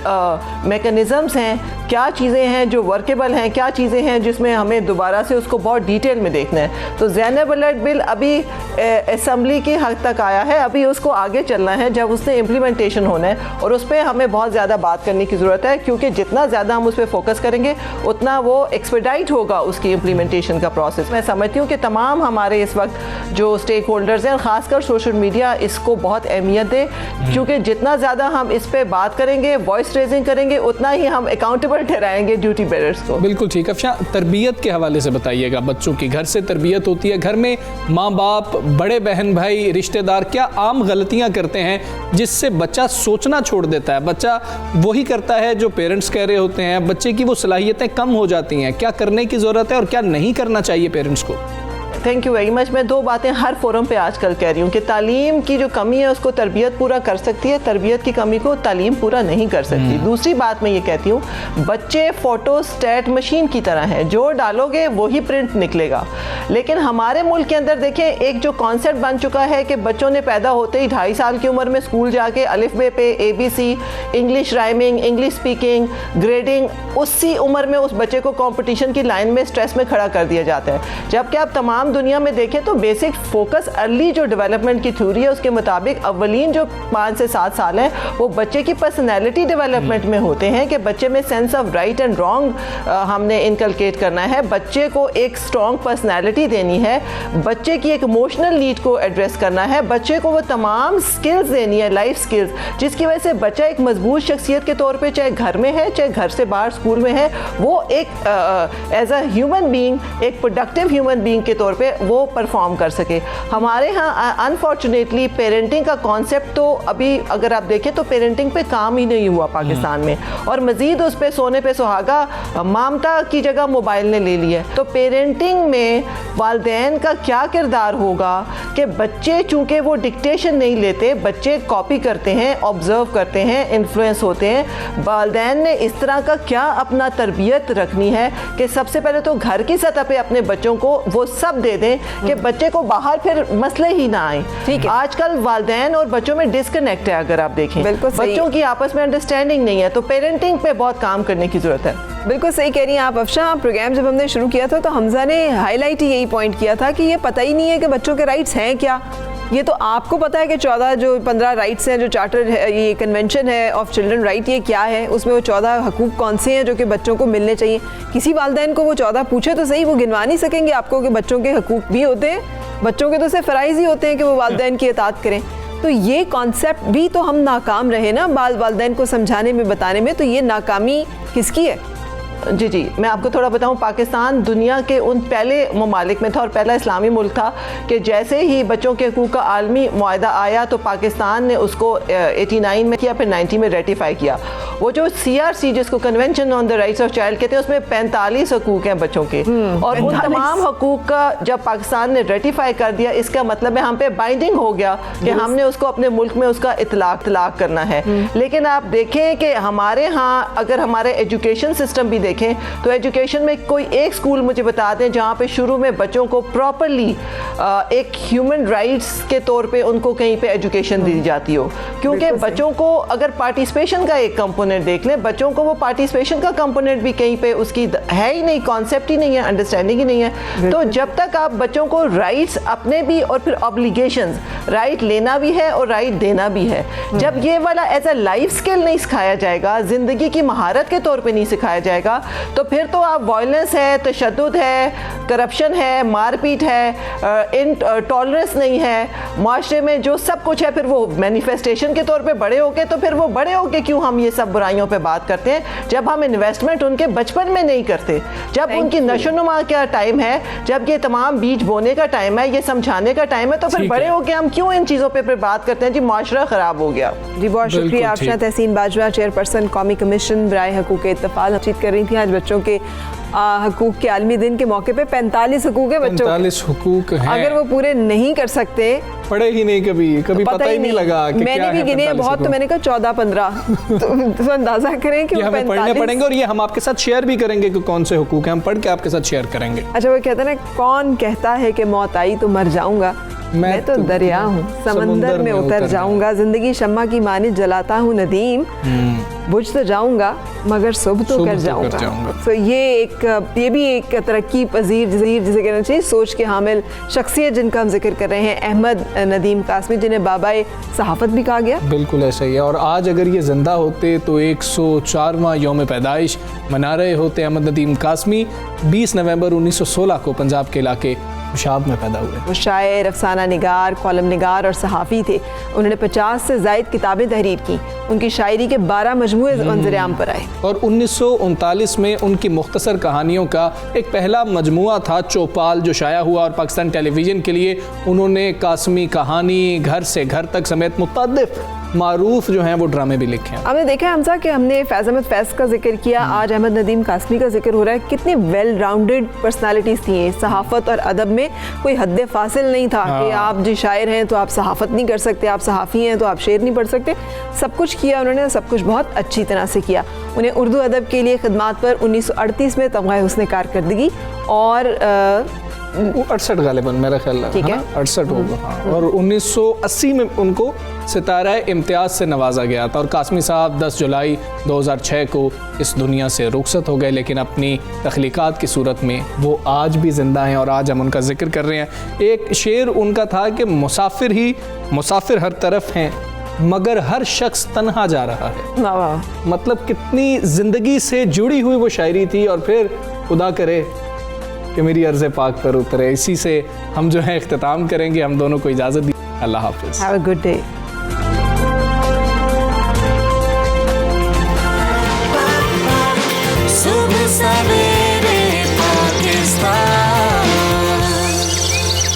मैकेनिज़म्स हैं, क्या चीज़ें हैं जो वर्केबल हैं, क्या चीज़ें हैं जिसमें हमें दोबारा से उसको बहुत डिटेल में देखना है। तो ज़ैनब अलर्ट बिल अभी असम्बली की हद तक आया है, अभी उसको आगे चलना है जब उसने इम्प्लीमेंटेशन होना है, और उस पर हमें बहुत ज़्यादा बात करने की ज़रूरत है, क्योंकि जितना ज़्यादा हम उस पर फोकस करेंगे उतना वो एक्सपेडाइट होगा उसकी इम्प्लीमेंटेशन का प्रोसेस। मैं समझती हूँ कि तमाम हमारे इस वक्त जो स्टेक होल्डर्स हैं, ख़ासकर सोशल मीडिया, इसको बहुत अहमियत दे, क्योंकि जितना ज़्यादा हम इस पर बात करेंगे, वॉइस रेजिंग करेंगे, उतना ही हम अकाउंटेबल ठहराएंगे ड्यूटी बेरर्स को। बिल्कुल ठीक। अफशा, तरबियत के हवाले से बताइएगा, बच्चों की घर से तरबियत होती है, घर में माँ बाप, बड़े बहन भाई, रिश्तेदार क्या आम गलतियाँ करते हैं जिससे बच्चा सोचना छोड़ देता है, बच्चा वही करता है जो पेरेंट्स कह रहे होते हैं, बच्चे की वो सलाहियतें कम हो जाती हैं, क्या करने की ज़रूरत है और क्या नहीं करना चाहिए पेरेंट्स को? Thank you very much. मैं दो बातें हर फोरम पे आजकल कह रही हूँ कि तालीम की जो कमी है उसको तरबियत पूरा कर सकती है, तरबियत की कमी को तालीम पूरा नहीं कर सकती। दूसरी बात मैं ये कहती हूँ, बच्चे फोटोस्टैट मशीन की तरह हैं, जो डालोगे वही प्रिंट निकलेगा। लेकिन हमारे मुल्क के अंदर देखें, एक जो कॉन्सेप्ट बन चुका है कि बच्चों ने पैदा होते ही 2.5 साल की उम्र में स्कूल जाके अलिफ बे पे, ABC, English rhyming, English speaking, grading, उसी उम्र में उस बच्चे को कॉम्पिटिशन की लाइन में, स्ट्रेस में खड़ा कर दिया जाता है। जबकि आप तमाम दुनिया में देखें तो बेसिक फोकस अर्ली जो डेवलपमेंट की थ्योरी है उसके मुताबिक अव्वलीन जो 5 से 7 साल हैं वो बच्चे की पर्सनैलिटी डेवलपमेंट में होते हैं, कि बच्चे में sense of right and wrong हमने इनकलकेट करना है, बच्चे को एक स्ट्रॉन्ग पर्सनैलिटी देनी है, बच्चे की एक इमोशनल नीड को एड्रेस करना है, बच्चे को वो तमाम स्किल्स देनी है, लाइफ स्किल्स, जिसकी वजह से बच्चा एक मजबूत शख्सियत के तौर पर, चाहे घर में है चाहे घर से बाहर स्कूल में है, वो एक एज अ ह्यूमन बीइंग, एक प्रोडक्टिव ह्यूमन बीइंग के तौर पे वो परफॉर्म कर सके। हमारे यहाँ अनफॉर्चुनेटली पेरेंटिंग का कॉन्सेप्ट तो अभी अगर आप देखें तो पेरेंटिंग पे काम ही नहीं हुआ पाकिस्तान में, और मज़ीद उस पे सोने पे सुहागा ममता की जगह मोबाइल ने ले लिया। तो पेरेंटिंग में वालिदैन का क्या किरदार होगा कि बच्चे चूँकि वो डिक्टेशन नहीं लेते, बच्चे कॉपी करते हैं, ऑब्जर्व करते हैं, इन्फ्लुएंस होते हैं, वालिदैन ने इस तरह का क्या अपना तरबियत रखनी है कि सबसे पहले तो घर की सतह पे अपने बच्चों को वो सब दे दें कि बच्चे को बाहर फिर मसले ही ना आए। ठीक है, आजकल वालिदैन और बच्चों में डिस्कनेक्ट है, अगर आप देखें बच्चों की आपस में अंडरस्टैंडिंग नहीं है, तो पेरेंटिंग पे बहुत काम करने की जरूरत है। बिल्कुल सही कह रही हैं आप अफशा। प्रोग्राम जब हमने शुरू किया था तो हमजा ने हाईलाइट ही यही पॉइंट किया था कि ये पता ही नहीं है कि बच्चों के राइट्स हैं क्या। ये तो आपको पता है कि 15 राइट्स हैं जो चार्टर है, ये कन्वेंशन है ऑफ चिल्ड्रन राइट, ये क्या है, उसमें वो 14 हकूक़ कौन से हैं जो कि बच्चों को मिलने चाहिए। किसी वालिदैन को वो 14 पूछे तो सही, वो गिनवा नहीं सकेंगे आपको कि बच्चों के हकूक़ भी होते हैं, बच्चों के तो सिर्फ फ़राइज़ ही होते हैं कि वो वालिदैन की इताअत करें। तो ये कॉन्सेप्ट भी तो हम नाकाम रहे ना वालिदैन को समझाने में, बताने में, तो ये नाकामी किसकी है? जी मैं आपको थोड़ा बताऊं, पाकिस्तान दुनिया के उन पहले ममालिक में था और पहला इस्लामी मुल्क था कि जैसे ही बच्चों के हकूक़ का आलमी मुआहदा आया तो पाकिस्तान ने उसको 89 में किया, फिर 90 में रेटिफाई किया। वो जो CRC जिसको convention on the rights of child कहते हैं, उसमें 45 हकूक़ हैं बच्चों के, और उन तमाम हकूक़ का जब पाकिस्तान ने रेटिफाई कर दिया, इसका मतलब है हम पे बाइंडिंग हो गया कि हमने उसको अपने मुल्क में उसका इतलाक करना है। लेकिन आप देखें कि हमारे यहाँ अगर हमारे एजुकेशन सिस्टम भी देखें तो एजुकेशन में कोई एक स्कूल मुझे बता दें जहाँ पे शुरू में बच्चों को प्रॉपरली एक ह्यूमन राइट्स के तौर पे उनको कहीं पे एजुकेशन दी जाती हो। क्योंकि बच्चों को अगर पार्टिसिपेशन का एक कंपोनेंट देख लें, बच्चों को वो पार्टिसिपेशन का कंपोनेंट भी कहीं पे उसकी है ही नहीं, कॉन्सेप्ट ही नहीं है, अंडरस्टैंडिंग ही नहीं है। तो जब तक आप बच्चों को राइट्स अपने भी और फिर ऑब्लिगेशंस, राइट लेना भी है और राइट देना भी है, जब ये वाला एज अ लाइफ स्किल नहीं सिखाया जाएगा, ज़िंदगी की महारत के तौर पे नहीं सिखाया जाएगा, तो फिर तो आप वायलेंस है, तशद्दुद है, करप्शन है, मारपीट है, टॉलरेंस नहीं है माशरे में, जो सब कुछ है, फिर वो मैनिफेस्टेशन के तौर पे बड़े होके, तो फिर वो बड़े होके क्यों हम ये सब बुराइयों पे बात करते हैं जब हम इन्वेस्टमेंट उनके बचपन में नहीं करते, जब उनकी नशोनुमा का टाइम है, जब ये तमाम बीज बोने का टाइम है, ये समझाने का टाइम है, तो फिर बड़े होके हम क्यों इन चीज़ों पे बात करते हैं? जी माशरा ख़राब हो गया। जी बहुत शुक्रिया। आफ्शा तहसीन बाजवा, चेयरपर्सन कौमी कमीशन बराए हकूक़ इत्तफ़ाक़, बातचीत कर रही थी आज बच्चों के हकूक़ के आलमी दिन के मौके पे। 45 हकूक़ है बच्चों, 45 हकूक़ हैं, अगर वो पूरे नहीं कर सकते, पढ़े ही नहीं कभी पता ही नहीं लगा कि मैंने भी गिने हैं बहुत, तो मैंने कहा 14-15 तो अंदाजा करें कि हमें पढ़ने पड़ेंगे, और ये हम आपके साथ शेयर भी करेंगे कि कौन से हकूक़ हैं, हम पढ़ के आपके साथ शेयर करेंगे। अच्छा, वो कहते हैं ना, कौन कहता है कि मौत आई तो मर जाऊंगा, मैं तो दरिया हूँ समंदर में उतर जाऊंगा, जिंदगी शम्मा की मानी जलाता हूँ नदीम, बुझ तो जाऊंगा मगर सुबह तो कर जाऊंगा। तो ये भी एक तरक्की पजीर जिसे कहना चाहिए सोच के हामिल शख्सियत जिनका हम जिक्र कर रहे हैं, अहमद नदीम कासमी, जिन्हें बाबाए सहाफ़त भी कहा गया। बिल्कुल ऐसा ही है, और आज अगर ये जिंदा होते तो 104वां यौम पैदाइश मना रहे होते। अहमद नदीम कासमी 20 नवंबर 1916 को पंजाब के इलाके शाब में पैदा हुए। वो शायर, अफसाना निगार, कॉलम निगार और सहाफ़ी थे। उन्होंने 50 से ज़ायद किताबें तहरीर की। उनकी शायरी के 12 मजमूए मंज़र-ए-आम पर आए, और 1939 में उनकी मुख्तसर कहानियों का एक पहला मजमुआ था चौपाल, जो शाया हुआ, और पाकिस्तान टेलीविज़न के लिए उन्होंने कासमी कहानी, घर से घर तक समेत मुतअद्दिद मारूफ जो हैं वो ड्रामे भी लिखे हैं। हमने देखा है हमसा कि हमने फैज़ अहमद फैज़ का जिक्र किया, आज अहमद नदीम कासमी का जिक्र हो रहा है। कितनी वेल राउंडेड पर्सनालिटीज़ थी। सहाफ़त और अदब में कोई हद फासिल नहीं था कि आप जी शायर हैं तो आप सहाफ़त नहीं कर सकते, आप सहाफ़ी हैं तो आप शेर नहीं पढ़ सकते। सब कुछ किया उन्होंने, सब कुछ बहुत अच्छी तरह से किया। उन्हें उर्दू अदब के लिए खिदमात पर 1938 में तमग़ा हुस्न कारकर्दगी और 68 गालिबन मेरा ख्याल है, 68 होगा, हाँ। और 1980 में उनको सितारा इम्तियाज़ से नवाजा गया था, और कासमी साहब 10 जुलाई 2006 को इस दुनिया से रुखसत हो गए, लेकिन अपनी तख्लीक़ात की सूरत में वो आज भी ज़िंदा हैं, और आज हम उनका जिक्र कर रहे हैं। एक शेर उनका था कि मुसाफिर हर तरफ हैं मगर हर शख्स तन्हा जा रहा है। मतलब कितनी ज़िंदगी से जुड़ी हुई वो शायरी थी, और फिर खुदा करे कि मेरी अर्ज़ पाक पर उतरे। इसी से हम जो है इख्तिताम करेंगे, हम दोनों को इजाज़त दी। अल्लाह हाफ़िज़। Have a good day.